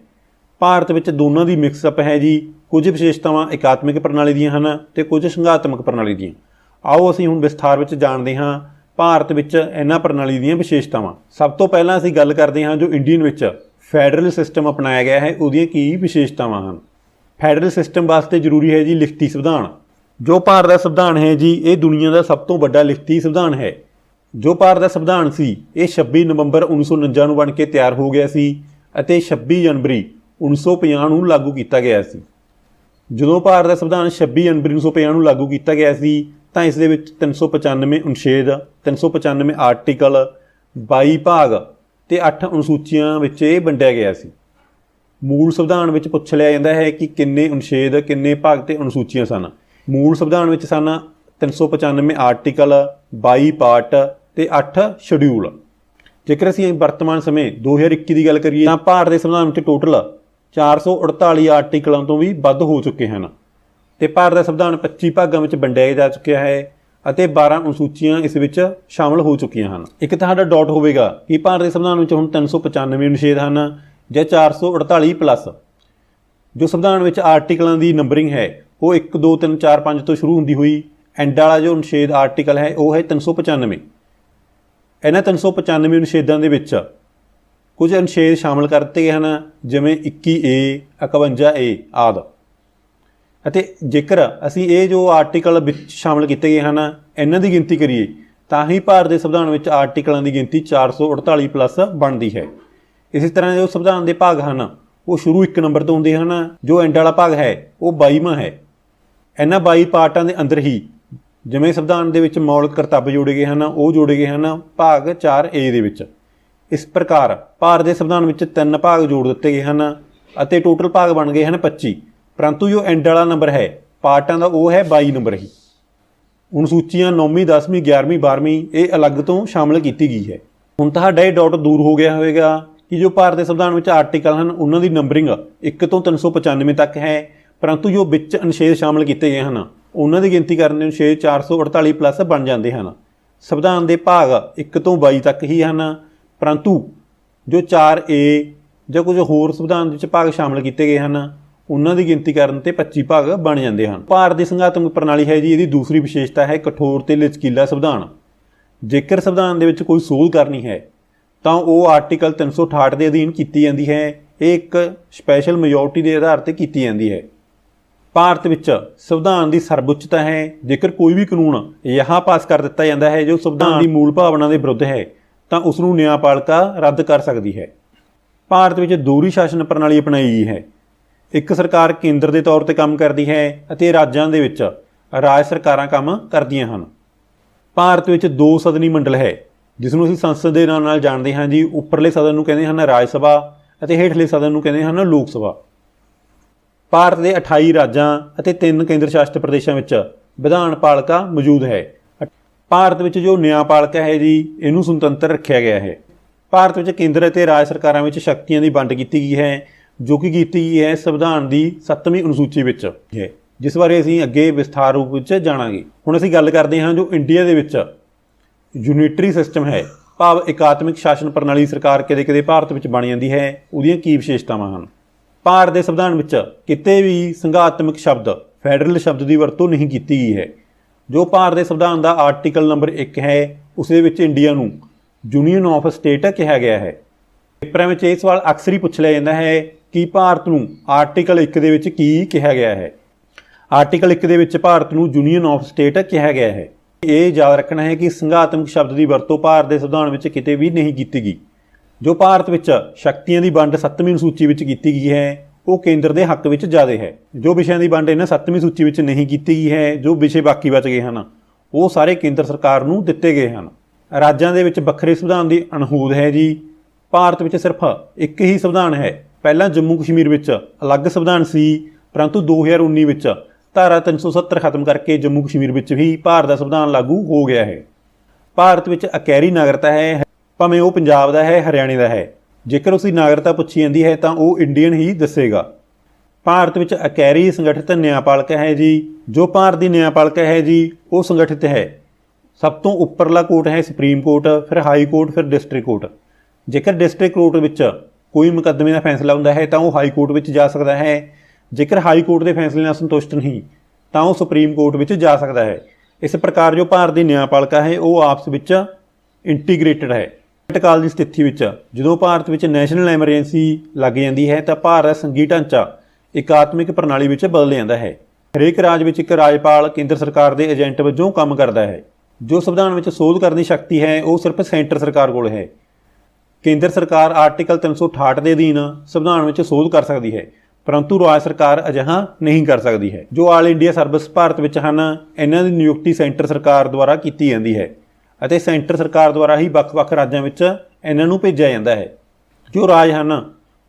ਭਾਰਤ ਵਿੱਚ ਦੋਨਾਂ ਦੀ ਮਿਕਸਅਪ ਹੈ ਜੀ। ਕੁਝ ਵਿਸ਼ੇਸ਼ਤਾਵਾਂ ਇਕਾਤਮਿਕ ਪ੍ਰਣਾਲੀ ਦੀਆਂ ਹਨ ਅਤੇ ਕੁਝ ਸੰਘਾਤਮਕ ਪ੍ਰਣਾਲੀ ਦੀਆਂ। ਆਓ ਅਸੀਂ ਹੁਣ ਵਿਸਥਾਰ ਵਿੱਚ ਜਾਣਦੇ ਹਾਂ ਭਾਰਤ ਵਿੱਚ ਇਹਨਾਂ ਪ੍ਰਣਾਲੀ ਦੀਆਂ ਵਿਸ਼ੇਸ਼ਤਾਵਾਂ। ਸਭ ਤੋਂ ਪਹਿਲਾਂ ਅਸੀਂ ਗੱਲ ਕਰਦੇ ਹਾਂ ਜੋ ਇੰਡੀਅਨ ਵਿੱਚ ਫੈਡਰਲ ਸਿਸਟਮ ਅਪਣਾਇਆ ਗਿਆ ਹੈ ਉਹਦੀਆਂ ਕੀ ਵਿਸ਼ੇਸ਼ਤਾਵਾਂ ਹਨ। ਫੈਡਰਲ ਸਿਸਟਮ ਵਾਸਤੇ ਜ਼ਰੂਰੀ ਹੈ ਜੀ ਲਿਖਤੀ ਸੰਵਿਧਾਨ। ਜੋ ਭਾਰਤ ਦਾ ਸੰਵਿਧਾਨ ਹੈ ਜੀ, ਇਹ ਦੁਨੀਆ ਦਾ ਸਭ ਤੋਂ ਵੱਡਾ ਲਿਖਤੀ ਸੰਵਿਧਾਨ ਹੈ। ਜੋ ਭਾਰਤ ਦਾ ਸੰਵਿਧਾਨ ਸੀ ਇਹ 26 ਨਵੰਬਰ 1949 ਨੂੰ ਬਣ ਕੇ ਤਿਆਰ ਹੋ ਗਿਆ ਸੀ ਅਤੇ 26 ਜਨਵਰੀ 1950 ਨੂੰ ਲਾਗੂ ਕੀਤਾ ਗਿਆ ਸੀ। ਜਦੋਂ ਭਾਰਤ ਦਾ ਸੰਵਿਧਾਨ 26 ਜਨਵਰੀ 1950 ਨੂੰ ਲਾਗੂ ਕੀਤਾ ਗਿਆ ਸੀ ਤਾਂ ਇਸ ਦੇ ਵਿੱਚ 395 ਅਨੁਛੇਦ, 395 ਆਰਟੀਕਲ, 22 ਭਾਗ ਤੇ 8 ਅਨੁਸੂਚੀਆਂ ਵਿੱਚ ਇਹ ਵੰਡਿਆ ਗਿਆ ਸੀ। ਮੂਲ ਸੰਵਿਧਾਨ ਵਿੱਚ ਪੁੱਛ ਲਿਆ ਜਾਂਦਾ ਹੈ ਕਿ ਕਿੰਨੇ ਅਨੁਛੇਦ, ਕਿੰਨੇ ਭਾਗ ਤੇ ਅਨੁਸੂਚੀਆਂ ਸਨ। ਮੂਲ ਸੰਵਿਧਾਨ ਵਿੱਚ ਸਨ 395 ਆਰਟੀਕਲ, 22 ਪਾਰਟ ਤੇ 8 ਸ਼ਡਿਊਲ। ਜੇਕਰ ਅਸੀਂ ਵਰਤਮਾਨ ਸਮੇਂ 2021 ਦੀ ਗੱਲ ਕਰੀਏ ਤਾਂ ਭਾਰਤ ਦੇ ਸੰਵਿਧਾਨ ਵਿੱਚ ਟੋਟਲ 448 ਆਰਟੀਕਲਾਂ ਤੋਂ ਵੀ ਵੱਧ ਹੋ ਚੁੱਕੇ ਹਨ ਤੇ ਭਾਰਤ ਦਾ ਸੰਵਿਧਾਨ 25 ਭਾਗਾਂ ਵਿੱਚ ਵੰਡਿਆ ਜਾ ਚੁੱਕਿਆ ਹੈ ਅਤੇ 12 ਅਨੁਸੂਚੀਆਂ ਇਸ ਵਿੱਚ ਸ਼ਾਮਲ ਹੋ ਚੁੱਕੀਆਂ ਹਨ। ਇੱਕ ਤੁਹਾਡਾ ਡਾਊਟ ਹੋਵੇਗਾ ਕਿ ਭਾਰਤ ਦੇ ਸੰਵਿਧਾਨ ਵਿੱਚ ਹੁਣ 395 ਅਨੁਛੇਦ ਹਨ ਜਾਂ 448 ਪਲੱਸ। ਜੋ ਸੰਵਿਧਾਨ ਵਿੱਚ ਆਰਟੀਕਲਾਂ ਦੀ ਨੰਬਰਿੰਗ ਹੈ ਉਹ 1 2 3 4 5 ਤੋਂ ਸ਼ੁਰੂ ਹੁੰਦੀ ਹੋਈ ਐਂਡ ਵਾਲਾ ਜੋ ਅਨੁਛੇਦ ਆਰਟੀਕਲ ਹੈ ਉਹ ਹੈ 395। ਇਹਨਾਂ 395 ਅਨੁਛੇਦਾਂ ਦੇ ਵਿੱਚ ਕੁਝ ਅਨੁਛੇਦ ਸ਼ਾਮਲ ਕਰ ਦਿੱਤੇ ਗਏ ਹਨ ਜਿਵੇਂ 21A, 51A ਆਦਿ। ਅਤੇ ਜੇਕਰ ਅਸੀਂ ਇਹ ਜੋ ਆਰਟੀਕਲ ਵਿੱਚ ਸ਼ਾਮਲ ਕੀਤੇ ਗਏ ਹਨ ਇਹਨਾਂ ਦੀ ਗਿਣਤੀ ਕਰੀਏ ਤਾਂ ਹੀ ਭਾਰਤ ਦੇ ਸੰਵਿਧਾਨ ਵਿੱਚ ਆਰਟੀਕਲਾਂ ਦੀ ਗਿਣਤੀ 448 ਪਲੱਸ ਬਣਦੀ ਹੈ। ਇਸੇ ਤਰ੍ਹਾਂ ਜੋ ਸੰਵਿਧਾਨ ਦੇ ਭਾਗ ਹਨ ਉਹ ਸ਼ੁਰੂ 1 ਨੰਬਰ ਤੋਂ ਹੁੰਦੇ ਹਨ। ਜੋ ਐਂਡ ਵਾਲਾ ਭਾਗ ਹੈ ਉਹ 22ਵਾਂ ਹੈ। ਇਹਨਾਂ 22 ਪਾਰਟਾਂ ਦੇ ਅੰਦਰ ਹੀ ਜਿਵੇਂ ਸੰਵਿਧਾਨ ਦੇ ਵਿੱਚ ਮੌਲਿਕ ਕਰਤੱਵ ਜੋੜੇ ਗਏ ਹਨ ਉਹ ਜੋੜੇ ਗਏ ਹਨ ਭਾਗ 4A ਦੇ ਵਿੱਚ। ਇਸ ਪ੍ਰਕਾਰ ਭਾਰਤ ਦੇ ਸੰਵਿਧਾਨ ਵਿੱਚ 3 ਭਾਗ ਜੋੜ ਦਿੱਤੇ ਗਏ ਹਨ ਅਤੇ ਟੋਟਲ ਭਾਗ ਬਣ ਗਏ ਹਨ 25। ਪਰੰਤੂ ਜੋ ਐਂਡ ਵਾਲਾ ਨੰਬਰ ਹੈ ਪਾਰਟਾਂ ਦਾ ਉਹ ਹੈ 22 ਨੰਬਰ ਹੀ। ਅਨੁਸੂਚੀਆਂ 9ਵੀਂ, 10ਵੀਂ, 11ਵੀਂ, 12ਵੀਂ ਇਹ ਅਲੱਗ ਤੋਂ ਸ਼ਾਮਲ ਕੀਤੀ ਗਈ ਹੈ। ਹੁਣ ਤੁਹਾਡਾ ਇਹ ਡਾਊਟ ਦੂਰ ਹੋ ਗਿਆ ਹੋਵੇਗਾ ਕਿ ਜੋ ਭਾਰਤ ਦੇ ਸੰਵਿਧਾਨ ਵਿੱਚ ਆਰਟੀਕਲ ਹਨ ਉਹਨਾਂ ਦੀ ਨੰਬਰਿੰਗ 1 ਤੋਂ 395 ਤੱਕ ਹੈ, ਪਰੰਤੂ ਜੋ ਵਿੱਚ ਅਨੁਛੇਦ ਸ਼ਾਮਲ ਕੀਤੇ ਗਏ ਹਨ ਉਹਨਾਂ ਦੀ ਗਿਣਤੀ ਕਰਨ ਦੇ ਅਨੁਛੇਦ 448 ਪਲੱਸ ਬਣ ਜਾਂਦੇ ਹਨ। ਸੰਵਿਧਾਨ ਦੇ ਭਾਗ 1 ਤੋਂ 22 ਤੱਕ ਹੀ ਹਨ, ਪਰੰਤੂ ਜੋ 4A ਜਾਂ ਕੁਝ ਹੋਰ ਸੰਵਿਧਾਨ ਵਿੱਚ ਭਾਗ ਸ਼ਾਮਲ ਕੀਤੇ ਗਏ ਹਨ ਉਹਨਾਂ ਦੀ ਗਿਣਤੀ ਕਰਨ ਤੇ 25 ਭਾਗ ਬਣ ਜਾਂਦੇ ਹਨ। ਭਾਰਤ ਦੀ ਸੰਘਾਤਮਕ ਪ੍ਰਣਾਲੀ ਹੈ ਜੀ, ਇਹਦੀ ਦੂਸਰੀ ਵਿਸ਼ੇਸ਼ਤਾ ਹੈ ਕਠੋਰ ਤੇ ਲਚਕੀਲਾ ਸੰਵਿਧਾਨ। ਜੇਕਰ ਸੰਵਿਧਾਨ ਦੇ ਵਿੱਚ ਕੋਈ ਸੋਧ ਕਰਨੀ ਹੈ ਤਾਂ ਉਹ ਆਰਟੀਕਲ 368 ਦੇ ਅਧੀਨ ਕੀਤੀ ਜਾਂਦੀ ਹੈ। ਇਹ ਇੱਕ ਸਪੈਸ਼ਲ ਮੈਜੋਰਟੀ ਦੇ ਆਧਾਰ ਤੇ ਕੀਤੀ ਜਾਂਦੀ ਹੈ। ਭਾਰਤ ਵਿੱਚ ਸੰਵਿਧਾਨ ਦੀ ਸਰਵਉੱਚਤਾ ਹੈ। ਜੇਕਰ ਕੋਈ ਵੀ ਕਾਨੂੰਨ ਅਜਿਹਾ ਪਾਸ ਕਰ ਦਿੱਤਾ ਜਾਂਦਾ ਹੈ ਜੋ ਸੰਵਿਧਾਨ ਦੀ ਮੂਲ ਭਾਵਨਾ ਦੇ ਵਿਰੁੱਧ ਹੈ ਤਾਂ ਉਸ ਨੂੰ ਨਿਆਂਪਾਲਿਕਾ ਰੱਦ ਕਰ ਸਕਦੀ ਹੈ। ਭਾਰਤ ਵਿੱਚ ਦੋਹਰੀ ਸ਼ਾਸਨ ਪ੍ਰਣਾਲੀ ਅਪਣਾਈ ਗਈ ਹੈ। ਇੱਕ ਸਰਕਾਰ ਕੇਂਦਰ ਦੇ ਤੌਰ ਤੇ ਕੰਮ ਕਰਦੀ ਹੈ ਅਤੇ ਰਾਜਾਂ ਦੇ ਵਿੱਚ ਰਾਜ ਸਰਕਾਰਾਂ ਕੰਮ ਕਰਦੀਆਂ ਹਨ। ਭਾਰਤ ਵਿੱਚ 2 ਸਦਨੀ ਮੰਡਲ ਹੈ ਜਿਸ ਨੂੰ ਅਸੀਂ ਸੰਸਦ ਦੇ ਨਾਂ ਨਾਲ ਜਾਣਦੇ ਹਾਂ ਜੀ। ਉੱਪਰਲੇ ਸਦਨ ਨੂੰ ਕਹਿੰਦੇ ਹਨ ਰਾਜ ਸਭਾ ਅਤੇ ਹੇਠਲੇ ਸਦਨ ਨੂੰ ਕਹਿੰਦੇ ਹਨ ਲੋਕ ਸਭਾ। ਭਾਰਤ ਦੇ 28 ਰਾਜਾਂ ਅਤੇ 3 ਕੇਂਦਰ ਸ਼ਾਸਿਤ ਪ੍ਰਦੇਸ਼ਾਂ ਵਿੱਚ ਵਿਧਾਨ ਪਾਲਿਕਾ ਮੌਜੂਦ ਹੈ। ਭਾਰਤ ਵਿੱਚ ਜੋ ਨਿਆਂਪਾਲਿਕਾ ਹੈ ਜੀ ਇਹਨੂੰ ਸੁਤੰਤਰ ਰੱਖਿਆ ਗਿਆ ਹੈ। ਭਾਰਤ ਵਿੱਚ ਕੇਂਦਰ ਅਤੇ ਰਾਜ ਸਰਕਾਰਾਂ ਵਿੱਚ ਸ਼ਕਤੀਆਂ ਦੀ ਵੰਡ ਕੀਤੀ ਗਈ ਹੈ ਜੋ ਕਿ ਕੀਤੀ ਗਈ ਹੈ ਸੰਵਿਧਾਨ ਦੀ 7ਵੀਂ ਅਨੁਸੂਚੀ ਵਿੱਚ ਹੈ, ਜਿਸ ਬਾਰੇ ਅਸੀਂ ਅੱਗੇ ਵਿਸਥਾਰ ਰੂਪ ਵਿੱਚ ਜਾਣਾਂਗੇ। ਹੁਣ ਅਸੀਂ ਗੱਲ ਕਰਦੇ ਹਾਂ ਜੋ ਇੰਡੀਆ ਦੇ ਵਿੱਚ ਯੂਨਿਟਰੀ ਸਿਸਟਮ ਹੈ, ਭਾਵ ਇਕਾਤਮਿਕ ਸ਼ਾਸਨ ਪ੍ਰਣਾਲੀ ਸਰਕਾਰ ਕਦੇ ਕਦੇ ਭਾਰਤ ਵਿੱਚ ਬਣ ਜਾਂਦੀ ਹੈ, ਉਹਦੀਆਂ ਕੀ ਵਿਸ਼ੇਸ਼ਤਾਵਾਂ ਹਨ। ਭਾਰਤ ਦੇ ਸੰਵਿਧਾਨ ਵਿੱਚ ਕਿਤੇ ਵੀ ਸੰਘਾਤਮਕ ਸ਼ਬਦ ਫੈਡਰਲ ਸ਼ਬਦ ਦੀ ਵਰਤੋਂ ਨਹੀਂ ਕੀਤੀ ਗਈ ਹੈ। ਜੋ ਭਾਰਤ ਦੇ ਸੰਵਿਧਾਨ ਦਾ ਆਰਟੀਕਲ ਨੰਬਰ 1 ਹੈ ਉਸ ਦੇ ਵਿੱਚ ਇੰਡੀਆ ਨੂੰ ਯੂਨੀਅਨ ਆਫ ਸਟੇਟ ਕਿਹਾ ਗਿਆ ਹੈ। ਪੇਪਰਾਂ ਵਿੱਚ ਇਹ ਸਵਾਲ ਅਕਸਰ ਹੀ ਪੁੱਛ ਲਿਆ ਜਾਂਦਾ ਹੈ ਕਿ ਭਾਰਤ ਨੂੰ ਆਰਟੀਕਲ 1 ਦੇ ਵਿੱਚ ਕੀ ਕਿਹਾ ਗਿਆ ਹੈ। ਆਰਟੀਕਲ 1 ਦੇ ਵਿੱਚ ਭਾਰਤ ਨੂੰ ਯੂਨੀਅਨ ਆਫ ਸਟੇਟ ਕਿਹਾ ਗਿਆ ਹੈ। ਇਹ ਯਾਦ ਰੱਖਣਾ ਹੈ ਕਿ ਸੰਘਾਤਮਕ ਸ਼ਬਦ ਦੀ ਵਰਤੋਂ ਭਾਰਤ ਦੇ ਸੰਵਿਧਾਨ ਵਿੱਚ ਕਿਤੇ ਵੀ ਨਹੀਂ ਕੀਤੀ ਗਈ। ਜੋ ਭਾਰਤ ਵਿੱਚ ਸ਼ਕਤੀਆਂ ਦੀ ਵੰਡ 7ਵੀਂ ਅਨੁਸੂਚੀ ਵਿੱਚ ਕੀਤੀ ਗਈ ਹੈ ਉਹ ਕੇਂਦਰ ਦੇ ਹੱਕ ਵਿੱਚ ਜ਼ਿਆਦਾ ਹੈ। ਜੋ ਵਿਸ਼ਿਆਂ ਦੀ ਵੰਡ ਇਹਨਾਂ 7ਵੀਂ ਸੂਚੀ ਵਿੱਚ ਨਹੀਂ ਕੀਤੀ ਗਈ ਹੈ, ਜੋ ਵਿਸ਼ੇ ਬਾਕੀ ਬਚ ਗਏ ਹਨ ਉਹ ਸਾਰੇ ਕੇਂਦਰ ਸਰਕਾਰ ਨੂੰ ਦਿੱਤੇ ਗਏ ਹਨ। ਰਾਜਾਂ ਦੇ ਵਿੱਚ ਵੱਖਰੇ ਸੰਵਿਧਾਨ ਦੀ ਅਣਹੋਂਦ ਹੈ ਜੀ। ਭਾਰਤ ਵਿੱਚ ਸਿਰਫ ਇੱਕ ਹੀ ਸੰਵਿਧਾਨ ਹੈ। ਪਹਿਲਾਂ ਜੰਮੂ ਕਸ਼ਮੀਰ ਵਿੱਚ ਅਲੱਗ ਸੰਵਿਧਾਨ ਸੀ, ਪਰੰਤੂ 2019 ਵਿੱਚ ਧਾਰਾ 370 ਖਤਮ ਕਰਕੇ ਜੰਮੂ ਕਸ਼ਮੀਰ ਵਿੱਚ ਵੀ ਭਾਰਤ ਦਾ ਸੰਵਿਧਾਨ ਲਾਗੂ ਹੋ ਗਿਆ ਹੈ। ਭਾਰਤ ਵਿੱਚ ਅਕੈਰੀ ਨਾਗਰਿਕਤਾ ਹੈ, ਭਾਵੇਂ ਉਹ ਪੰਜਾਬ ਦਾ ਹੈ, ਹਰਿਆਣੇ ਦਾ ਹੈ। ਜੇਕਰ ਉਸਦੀ ਨਾਗਰਿਕਤਾ ਪੁੱਛੀ ਜਾਂਦੀ ਹੈ ਤਾਂ ਉਹ ਇੰਡੀਅਨ ਹੀ ਦੱਸੇਗਾ। ਭਾਰਤ ਵਿੱਚ ਅਕੈਰੀ ਸੰਗਠਿਤ ਨਿਆਂਪਾਲਿਕਾ ਹੈ ਜੀ। ਜੋ ਭਾਰਤ ਦੀ ਨਿਆਂਪਾਲਿਕਾ ਹੈ ਜੀ ਉਹ ਸੰਗਠਿਤ ਹੈ। ਸਭ ਤੋਂ ਉੱਪਰਲਾ ਕੋਰਟ ਹੈ ਸੁਪਰੀਮ ਕੋਰਟ, ਫਿਰ ਹਾਈ ਕੋਰਟ, ਫਿਰ ਡਿਸਟ੍ਰਿਕਟ ਕੋਰਟ। ਜੇਕਰ ਡਿਸਟ੍ਰਿਕਟ ਕੋਰਟ ਵਿੱਚ ਕੋਈ ਮੁਕੱਦਮੇ ਦਾ ਫੈਸਲਾ ਹੁੰਦਾ ਹੈ ਤਾਂ ਉਹ ਹਾਈ ਕੋਰਟ ਵਿੱਚ ਜਾ ਸਕਦਾ ਹੈ। ਜੇਕਰ ਹਾਈ ਕੋਰਟ ਦੇ ਫੈਸਲੇ ਨਾਲ ਸੰਤੁਸ਼ਟ ਨਹੀਂ ਤਾਂ ਉਹ ਸੁਪਰੀਮ ਕੋਰਟ ਵਿੱਚ ਜਾ ਸਕਦਾ ਹੈ। ਇਸ ਪ੍ਰਕਾਰ ਜੋ ਭਾਰਤ ਦੀ ਨਿਆਂਪਾਲਿਕਾ ਹੈ ਉਹ ਆਪਸ ਵਿੱਚ ਇੰਟੀਗ੍ਰੇਟਡ ਹੈ। ਕਾਲ ਦੀ ਸਥਿਤੀ ਵਿੱਚ ਜਦੋਂ ਭਾਰਤ ਵਿੱਚ ਨੈਸ਼ਨਲ ਐਮਰਜੈਂਸੀ ਲੱਗ ਜਾਂਦੀ ਹੈ ਤਾਂ ਭਾਰਤ ਸੰਘੀ ਢਾਂਚਾ ਇਕਾਤਮਿਕ ਪ੍ਰਣਾਲੀ ਵਿੱਚ ਬਦਲ ਜਾਂਦਾ ਹੈ। ਹਰੇਕ ਰਾਜ ਵਿੱਚ ਇੱਕ ਰਾਜਪਾਲ ਕੇਂਦਰ ਸਰਕਾਰ ਦੇ ਏਜੰਟ ਵਜੋਂ ਕੰਮ ਕਰਦਾ ਹੈ। ਜੋ ਸੰਵਿਧਾਨ ਵਿੱਚ ਸੋਧ ਕਰਨ ਦੀ ਸ਼ਕਤੀ ਹੈ ਉਹ ਸਿਰਫ ਸੈਂਟਰ ਸਰਕਾਰ ਕੋਲ ਹੈ। ਕੇਂਦਰ ਸਰਕਾਰ ਆਰਟੀਕਲ 368 ਦੇ ਅਧੀਨ ਸੰਵਿਧਾਨ ਵਿੱਚ ਸੋਧ ਕਰ ਸਕਦੀ ਹੈ, ਪਰੰਤੂ ਰਾਜ ਸਰਕਾਰ ਅਜਿਹਾ ਨਹੀਂ ਕਰ ਸਕਦੀ ਹੈ। ਜੋ ਆਲ ਇੰਡੀਆ ਸਰਵਿਸ ਭਾਰਤ ਵਿੱਚ ਹਨ ਇਹਨਾਂ ਦੀ ਨਿਯੁਕਤੀ ਸੈਂਟਰ ਸਰਕਾਰ ਦੁਆਰਾ ਕੀਤੀ ਜਾਂਦੀ ਹੈ ਅਤੇ ਸੈਂਟਰ ਸਰਕਾਰ ਦੁਆਰਾ ਹੀ ਵੱਖ-ਵੱਖ ਰਾਜਾਂ ਵਿੱਚ ਇਹਨਾਂ ਨੂੰ ਭੇਜਿਆ ਜਾਂਦਾ ਹੈ। ਜੋ ਰਾਜ ਹਨ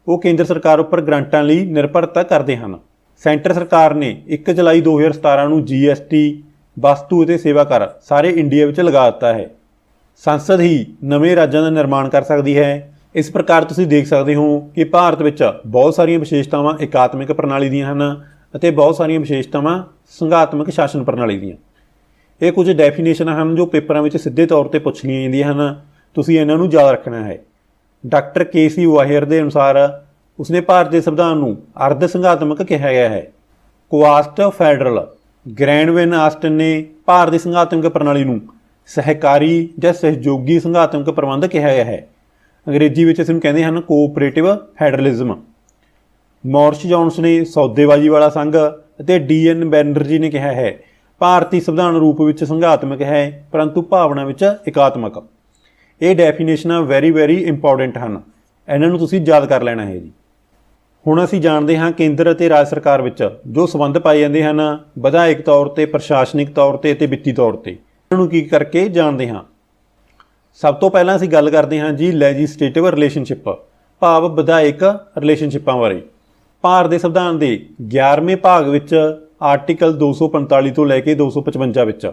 ਉਹ ਕੇਂਦਰ ਸਰਕਾਰ ਉੱਪਰ ਗ੍ਰਾਂਟਾਂ ਲਈ ਨਿਰਭਰਤਾ ਕਰਦੇ ਹਨ। ਸੈਂਟਰ ਸਰਕਾਰ ਨੇ 1 ਜੁਲਾਈ 2017 ਨੂੰ GST ਵਸਤੂ ਅਤੇ ਸੇਵਾ ਕਰ ਸਾਰੇ ਇੰਡੀਆ ਵਿੱਚ ਲਗਾ ਦਿੱਤਾ ਹੈ। ਸੰਸਦ ਹੀ ਨਵੇਂ ਰਾਜਾਂ ਦਾ ਨਿਰਮਾਣ ਕਰ ਸਕਦੀ ਹੈ। ਇਸ ਪ੍ਰਕਾਰ ਤੁਸੀਂ ਦੇਖ ਸਕਦੇ ਹੋ ਕਿ ਭਾਰਤ ਵਿੱਚ ਬਹੁਤ ਸਾਰੀਆਂ ਵਿਸ਼ੇਸ਼ਤਾਵਾਂ ਏਕਾਤਮਿਕ ਪ੍ਰਣਾਲੀ ਦੀਆਂ ਹਨ ਅਤੇ ਬਹੁਤ ਸਾਰੀਆਂ ਵਿਸ਼ੇਸ਼ਤਾਵਾਂ ਸੰਘਾਤਮਕ ਸ਼ਾਸਨ ਪ੍ਰਣਾਲੀ ਦੀਆਂ। ਇਹ ਕੁਝ ਡੈਫੀਨੇਸ਼ਨ ਹਨ ਜੋ ਪੇਪਰਾਂ ਵਿੱਚ ਸਿੱਧੇ ਤੌਰ ਤੇ ਪੁੱਛ ਲਈਆਂ ਜਾਂਦੀਆਂ ਹਨ, ਤੁਸੀਂ ਇਹਨਾਂ ਨੂੰ ਯਾਦ ਰੱਖਣਾ ਹੈ। ਡਾਕਟਰ KC ਵਾਹੀਰ ਦੇ ਅਨੁਸਾਰ ਉਸਨੇ ਭਾਰਤ ਦੇ ਸੰਵਿਧਾਨ ਨੂੰ ਅਰਧ ਸੰਘਾਤਮਕ ਕਿਹਾ ਗਿਆ ਹੈ। ਕੁਆਸਟ ਫੈਡਰਲ ਗ੍ਰੈਂਡਵਿਨ ਆਸਟਨ ਨੇ ਭਾਰਤ ਦੀ ਸੰਘਾਤਮਕ ਪ੍ਰਣਾਲੀ ਨੂੰ ਸਹਿਕਾਰੀ ਜਾਂ ਸਹਿਯੋਗੀ ਸੰਘਾਤਮਕ ਪ੍ਰਬੰਧ ਕਿਹਾ ਗਿਆ ਹੈ। ਅੰਗਰੇਜ਼ੀ ਵਿੱਚ ਇਸ ਨੂੰ ਕਹਿੰਦੇ ਹਨ ਕੋਆਪਰੇਟਿਵ ਫੈਡਰਲਿਜ਼ਮ। ਮੌਰਿਸ ਜੌਨਸ ਨੇ ਸੌਦੇਬਾਜ਼ੀ ਵਾਲਾ ਸੰਘ ਅਤੇ DN ਬੈਨਰਜੀ ਨੇ ਕਿਹਾ ਹੈ ਭਾਰਤੀ ਸੰਵਿਧਾਨ ਰੂਪ ਵਿੱਚ ਸੰਘਾਤਮਕ ਹੈ ਪਰੰਤੂ ਭਾਵਨਾ ਵਿੱਚ ਇਕਾਤਮਕ। ਇਹ ਡੈਫੀਨੇਸ਼ਨਾਂ ਵੈਰੀ ਇੰਪੋਰਟੈਂਟ ਹਨ, ਇਹਨਾਂ ਨੂੰ ਤੁਸੀਂ ਯਾਦ ਕਰ ਲੈਣਾ ਹੈ ਜੀ। ਹੁਣ ਅਸੀਂ ਜਾਣਦੇ ਹਾਂ ਕੇਂਦਰ ਅਤੇ ਰਾਜ ਸਰਕਾਰ ਵਿੱਚ ਜੋ ਸੰਬੰਧ ਪਾਏ ਜਾਂਦੇ ਹਨ ਵਿਧਾਇਕ ਤੌਰ ਤੇ, ਪ੍ਰਸ਼ਾਸਨਿਕ ਤੌਰ ਤੇ ਅਤੇ ਵਿੱਤੀ ਤੌਰ ਤੇ। ਇਹਨਾਂ ਨੂੰ ਕੀ ਕਰਕੇ ਜਾਣਦੇ ਹਾਂ। ਸਭ ਤੋਂ ਪਹਿਲਾਂ ਅਸੀਂ ਗੱਲ ਕਰਦੇ ਹਾਂ ਜੀ ਲੈਜਿਸਲੇਟਿਵ ਰਿਲੇਸ਼ਨਸ਼ਿਪ ਭਾਵ ਵਿਧਾਇਕ ਰਿਲੇਸ਼ਨਸ਼ਿਪਾਂ ਬਾਰੇ। ਭਾਰਤ ਦੇ ਸੰਵਿਧਾਨ ਦੇ 11ਵੇਂ ਭਾਗ ਵਿੱਚ ਆਰਟੀਕਲ 245 ਤੋਂ ਲੈ ਕੇ 255 ਵਿੱਚ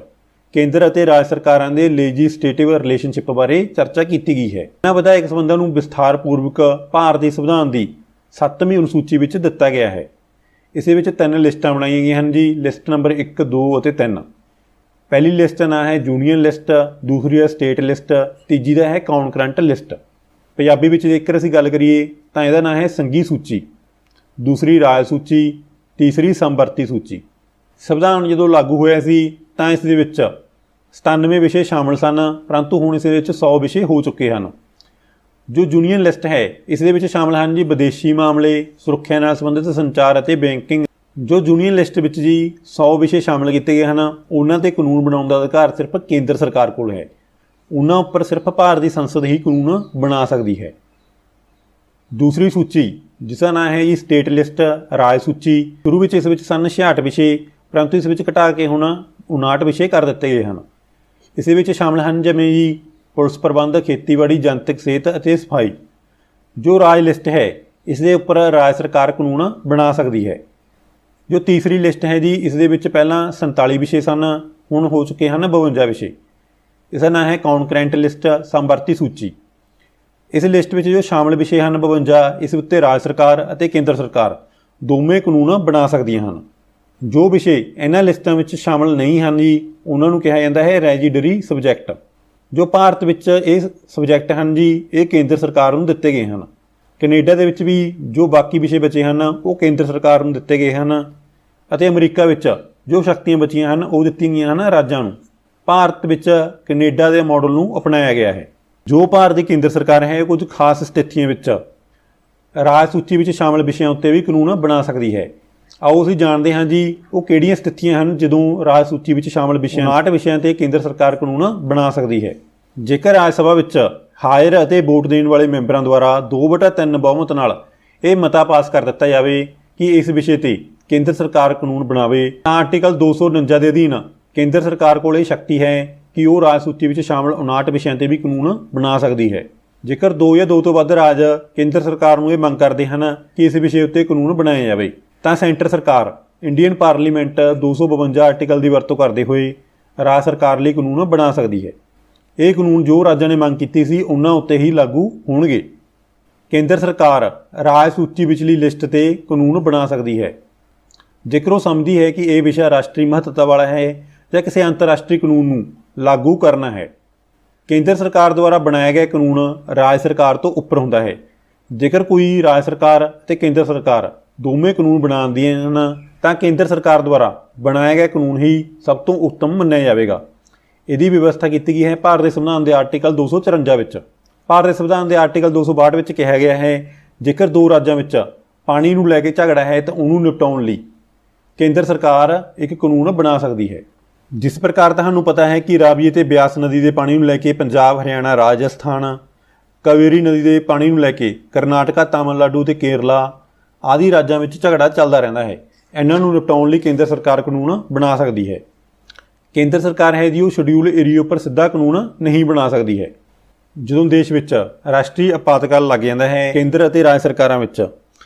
ਕੇਂਦਰ ਅਤੇ ਰਾਜ ਸਰਕਾਰਾਂ ਦੇ ਲੈਜਿਸਲੇਟਿਵ ਰਿਲੇਸ਼ਨਸ਼ਿਪ ਬਾਰੇ ਚਰਚਾ ਕੀਤੀ ਗਈ ਹੈ। ਇਹਨਾਂ ਵਿਧਾਇਕ ਸੰਬੰਧਾਂ ਨੂੰ ਵਿਸਥਾਰਪੂਰਵਕ ਭਾਰਤ ਦੇ ਸੰਵਿਧਾਨ ਦੀ 7ਵੀਂ ਅਨੁਸੂਚੀ ਵਿੱਚ ਦਿੱਤਾ ਗਿਆ ਹੈ। ਇਸ ਵਿੱਚ 3 ਲਿਸਟਾਂ ਬਣਾਈਆਂ ਗਈਆਂ ਹਨ ਜੀ, ਲਿਸਟ ਨੰਬਰ 1, 2 ਅਤੇ 3। ਪਹਿਲੀ ਲਿਸਟ ਦਾ ਨਾਂ ਹੈ ਯੂਨੀਅਨ ਲਿਸਟ, ਦੂਸਰੀ ਹੈ ਸਟੇਟ ਲਿਸਟ, ਤੀਜੀ ਦਾ ਹੈ ਕੌਨਕਰੈਂਟ ਲਿਸਟ। ਪੰਜਾਬੀ ਵਿੱਚ ਜੇਕਰ ਅਸੀਂ ਗੱਲ ਕਰੀਏ ਤਾਂ ਇਹਦਾ ਨਾਂ ਹੈ ਸੰਘੀ ਸੂਚੀ, ਦੂਸਰੀ ਰਾਜ ਸੂਚੀ, ਤੀਸਰੀ ਸਮਵਰਤੀ ਸੂਚੀ। ਸੰਵਿਧਾਨ ਜਦੋਂ ਲਾਗੂ ਹੋਇਆ ਸੀ ਤਾਂ ਇਸ ਦੇ ਵਿੱਚ 97 ਵਿਸ਼ੇ ਸ਼ਾਮਲ ਸਨ ਪਰੰਤੂ ਹੁਣ ਇਸ ਵਿੱਚ 100 ਵਿਸ਼ੇ ਹੋ ਚੁੱਕੇ ਹਨ। ਜੋ ਯੂਨੀਅਨ ਲਿਸਟ ਹੈ ਇਸ ਦੇ ਵਿੱਚ ਸ਼ਾਮਲ ਹਨ ਜੀ ਵਿਦੇਸ਼ੀ ਮਾਮਲੇ, ਸੁਰੱਖਿਆ ਨਾਲ ਸੰਬੰਧਿਤ ਸੰਚਾਰ ਅਤੇ ਬੈਂਕਿੰਗ। ਜੋ ਯੂਨੀਅਨ ਲਿਸਟ ਵਿੱਚ ਜੀ 100 ਵਿਸ਼ੇ ਸ਼ਾਮਲ ਕੀਤੇ ਗਏ ਹਨ ਉਹਨਾਂ 'ਤੇ ਕਾਨੂੰਨ ਬਣਾਉਣ ਦਾ ਅਧਿਕਾਰ ਸਿਰਫ ਕੇਂਦਰ ਸਰਕਾਰ ਕੋਲ ਹੈ। ਉਹਨਾਂ ਉੱਪਰ ਸਿਰਫ ਭਾਰਤ ਦੀ ਸੰਸਦ ਹੀ ਕਾਨੂੰਨ ਬਣਾ ਸਕਦੀ ਹੈ। ਦੂਸਰੀ ਸੂਚੀ ਜਿਸ ਦਾ ਨਾਂ ਹੈ ਜੀ ਸਟੇਟ ਲਿਸਟ, ਰਾਜ ਸੂਚੀ। ਸ਼ੁਰੂ ਵਿੱਚ ਇਸ ਵਿੱਚ ਸਨ 66 ਵਿਸ਼ੇ ਪਰੰਤੂ ਇਸ ਵਿੱਚ ਘਟਾ ਕੇ ਹੁਣ 59 ਵਿਸ਼ੇ ਕਰ ਦਿੱਤੇ ਗਏ ਹਨ। ਇਸ ਵਿੱਚ ਸ਼ਾਮਲ ਹਨ ਜਿਵੇਂ ਜੀ ਪੁਲਿਸ ਪ੍ਰਬੰਧ, ਖੇਤੀਬਾੜੀ, ਜਨਤਕ ਸਿਹਤ ਅਤੇ ਸਫਾਈ। ਜੋ ਰਾਜ ਲਿਸਟ ਹੈ ਇਸ ਦੇ ਉੱਪਰ ਰਾਜ ਸਰਕਾਰ ਕਾਨੂੰਨ ਬਣਾ ਸਕਦੀ ਹੈ। ਜੋ ਤੀਸਰੀ ਲਿਸਟ ਹੈ ਜੀ ਇਸ ਦੇ ਵਿੱਚ ਪਹਿਲਾਂ 47 ਵਿਸ਼ੇ ਸਨ, ਹੁਣ ਹੋ ਚੁੱਕੇ ਹਨ 52 ਵਿਸ਼ੇ। ਇਸ ਦਾ ਨਾਂ ਹੈ ਕੌਨਕਰੈਂਟ ਲਿਸਟ, ਸਮਵਰਤੀ ਸੂਚੀ। ਇਸ ਲਿਸਟ ਵਿੱਚ ਜੋ ਸ਼ਾਮਲ ਵਿਸ਼ੇ ਹਨ 52, ਇਸ ਉੱਤੇ ਰਾਜ ਸਰਕਾਰ ਅਤੇ ਕੇਂਦਰ ਸਰਕਾਰ ਦੋਵੇਂ ਕਾਨੂੰਨ ਬਣਾ ਸਕਦੀਆਂ ਹਨ। ਜੋ ਵਿਸ਼ੇ ਇਹਨਾਂ ਲਿਸਟਾਂ ਵਿੱਚ ਸ਼ਾਮਲ ਨਹੀਂ ਹਨ ਜੀ ਉਹਨਾਂ ਨੂੰ ਕਿਹਾ ਜਾਂਦਾ ਹੈ ਰੈਜੀਡਰੀ ਸਬਜੈਕਟ। ਜੋ ਭਾਰਤ ਵਿੱਚ ਇਹ ਸਬਜੈਕਟ ਹਨ ਜੀ ਇਹ ਕੇਂਦਰ ਸਰਕਾਰ ਨੂੰ ਦਿੱਤੇ ਗਏ ਹਨ। ਕੈਨੇਡਾ ਦੇ ਵਿੱਚ ਵੀ ਜੋ ਬਾਕੀ ਵਿਸ਼ੇ ਬਚੇ ਹਨ ਉਹ ਕੇਂਦਰ ਸਰਕਾਰ ਨੂੰ ਦਿੱਤੇ ਗਏ ਹਨ ਅਤੇ ਅਮਰੀਕਾ ਵਿੱਚ ਜੋ ਸ਼ਕਤੀਆਂ ਬਚੀਆਂ ਹਨ ਉਹ ਦਿੱਤੀਆਂ ਗਈਆਂ ਹਨ ਰਾਜਾਂ ਨੂੰ। ਭਾਰਤ ਵਿੱਚ ਕੈਨੇਡਾ ਦੇ ਮਾਡਲ ਨੂੰ ਅਪਣਾਇਆ ਗਿਆ ਹੈ। ਜੋ ਭਾਰਤ ਦੀ ਕੇਂਦਰ ਸਰਕਾਰ ਹੈ ਕੁਝ ਖਾਸ ਸਥਿਤੀਆਂ ਵਿੱਚ ਰਾਜ ਸੂਚੀ ਵਿੱਚ ਸ਼ਾਮਲ ਵਿਸ਼ਿਆਂ ਉੱਤੇ ਵੀ ਕਾਨੂੰਨ ਬਣਾ ਸਕਦੀ ਹੈ। ਆਓ ਅਸੀਂ ਜਾਣਦੇ ਹਾਂ ਜੀ ਉਹ ਕਿਹੜੀਆਂ ਸਥਿਤੀਆਂ ਹਨ ਜਦੋਂ ਰਾਜ ਸੂਚੀ ਵਿੱਚ ਸ਼ਾਮਲ ਵਿਸ਼ਿਆਂ 59 ਵਿਸ਼ਿਆਂ 'ਤੇ ਕੇਂਦਰ ਸਰਕਾਰ ਕਾਨੂੰਨ ਬਣਾ ਸਕਦੀ ਹੈ। ਜੇਕਰ ਰਾਜ ਸਭਾ ਵਿੱਚ ਹਾਇਰ ਅਤੇ ਵੋਟ ਦੇਣ ਵਾਲੇ ਮੈਂਬਰਾਂ ਦੁਆਰਾ 2/3 ਬਹੁਮਤ ਨਾਲ ਇਹ ਮਤਾ ਪਾਸ ਕਰ ਦਿੱਤਾ ਜਾਵੇ ਕਿ ਇਸ ਵਿਸ਼ੇ 'ਤੇ ਕੇਂਦਰ ਸਰਕਾਰ ਕਾਨੂੰਨ ਬਣਾਵੇ ਤਾਂ ਆਰਟੀਕਲ 249 ਦੇ ਅਧੀਨ ਕੇਂਦਰ ਸਰਕਾਰ ਕੋਲ ਇਹ ਸ਼ਕਤੀ ਹੈ ਕਿ ਉਹ ਰਾਜ ਸੂਚੀ ਵਿੱਚ ਸ਼ਾਮਲ 59 ਵਿਸ਼ਿਆਂ 'ਤੇ ਵੀ ਕਾਨੂੰਨ ਬਣਾ ਸਕਦੀ ਹੈ। ਜੇਕਰ 2 ਜਾਂ 2 ਤੋਂ ਵੱਧ ਰਾਜ ਕੇਂਦਰ ਸਰਕਾਰ ਨੂੰ ਇਹ ਮੰਗ ਕਰਦੇ ਹਨ ਕਿ ਇਸ ਵਿਸ਼ੇ ਉੱਤੇ ਕਾਨੂੰਨ ਬਣਾਇਆ ਜਾਵੇ ਤਾਂ ਸੈਂਟਰ ਸਰਕਾਰ ਇੰਡੀਅਨ ਪਾਰਲੀਮੈਂਟ 252 ਆਰਟੀਕਲ ਦੀ ਵਰਤੋਂ ਕਰਦੇ ਹੋਏ ਰਾਜ ਸਰਕਾਰ ਲਈ ਕਾਨੂੰਨ ਬਣਾ ਸਕਦੀ ਹੈ। ਇਹ ਕਾਨੂੰਨ ਜੋ ਰਾਜਾਂ ਨੇ ਮੰਗ ਕੀਤੀ ਸੀ ਉਹਨਾਂ ਉੱਤੇ ਹੀ ਲਾਗੂ ਹੋਣਗੇ। ਕੇਂਦਰ ਸਰਕਾਰ ਰਾਜ ਸੂਚੀ ਵਿਚਲੀ ਲਿਸਟ 'ਤੇ ਕਾਨੂੰਨ ਬਣਾ ਸਕਦੀ ਹੈ ਜੇਕਰ ਉਹ ਸਮਝਦੀ ਹੈ ਕਿ ਇਹ ਵਿਸ਼ਾ ਰਾਸ਼ਟਰੀ ਮਹੱਤਤਾ ਵਾਲਾ ਹੈ ਜਾਂ ਕਿਸੇ ਅੰਤਰਰਾਸ਼ਟਰੀ ਕਾਨੂੰਨ ਨੂੰ ਲਾਗੂ ਕਰਨਾ ਹੈ। ਕੇਂਦਰ ਸਰਕਾਰ ਦੁਆਰਾ ਬਣਾਇਆ ਗਿਆ ਕਾਨੂੰਨ ਰਾਜ ਸਰਕਾਰ ਤੋਂ ਉੱਪਰ ਹੁੰਦਾ ਹੈ। ਜੇਕਰ ਕੋਈ ਰਾਜ ਸਰਕਾਰ ਅਤੇ ਕੇਂਦਰ ਸਰਕਾਰ ਦੋਵੇਂ ਕਾਨੂੰਨ ਬਣਾਉਂਦੀਆਂ ਹਨ ਤਾਂ ਕੇਂਦਰ ਸਰਕਾਰ ਦੁਆਰਾ ਬਣਾਇਆ ਗਿਆ ਕਾਨੂੰਨ ਹੀ ਸਭ ਤੋਂ ਉੱਤਮ ਮੰਨਿਆ ਜਾਵੇਗਾ। ਇਹਦੀ ਵਿਵਸਥਾ ਕੀਤੀ ਗਈ ਹੈ ਭਾਰਤ ਦੇ ਸੰਵਿਧਾਨ ਦੇ ਆਰਟੀਕਲ 254 ਵਿੱਚ। ਭਾਰਤ ਦੇ ਸੰਵਿਧਾਨ ਦੇ ਆਰਟੀਕਲ 262 ਵਿੱਚ ਕਿਹਾ ਗਿਆ ਹੈ ਜੇਕਰ ਦੋ ਰਾਜਾਂ ਵਿੱਚ ਪਾਣੀ ਨੂੰ ਲੈ ਕੇ ਝਗੜਾ ਹੈ ਤਾਂ ਉਹਨੂੰ ਨਿਪਟਾਉਣ ਲਈ ਕੇਂਦਰ ਸਰਕਾਰ ਇੱਕ ਕਾਨੂੰਨ ਬਣਾ ਸਕਦੀ ਹੈ। ਜਿਸ ਪ੍ਰਕਾਰ ਤੁਹਾਨੂੰ ਪਤਾ ਹੈ ਕਿ ਰਾਵੀ ਅਤੇ ਬਿਆਸ ਨਦੀ ਦੇ ਪਾਣੀ ਨੂੰ ਲੈ ਕੇ ਪੰਜਾਬ, ਹਰਿਆਣਾ, ਰਾਜਸਥਾਨ, ਕਾਵੇਰੀ ਨਦੀ ਦੇ ਪਾਣੀ ਨੂੰ ਲੈ ਕੇ ਕਰਨਾਟਕਾ, ਤਾਮਿਲਨਾਡੂ ਅਤੇ ਕੇਰਲਾ ਆਦਿ ਰਾਜਾਂ ਵਿੱਚ ਝਗੜਾ ਚੱਲਦਾ ਰਹਿੰਦਾ ਹੈ। ਇਹਨਾਂ ਨੂੰ ਨਿਪਟਾਉਣ ਲਈ ਕੇਂਦਰ ਸਰਕਾਰ ਕਾਨੂੰਨ ਬਣਾ ਸਕਦੀ ਹੈ। ਕੇਂਦਰ ਸਰਕਾਰ ਹੈ ਜੀ ਉਹ ਸ਼ਡਿਊਲ ਏਰੀਆ ਉੱਪਰ ਸਿੱਧਾ ਕਾਨੂੰਨ ਨਹੀਂ ਬਣਾ ਸਕਦੀ ਹੈ। ਜਦੋਂ ਦੇਸ਼ ਵਿੱਚ ਰਾਸ਼ਟਰੀ ਆਪਾਤਕਾਲ ਲੱਗ ਜਾਂਦਾ ਹੈ, ਕੇਂਦਰ ਅਤੇ ਰਾਜ ਸਰਕਾਰਾਂ ਵਿੱਚ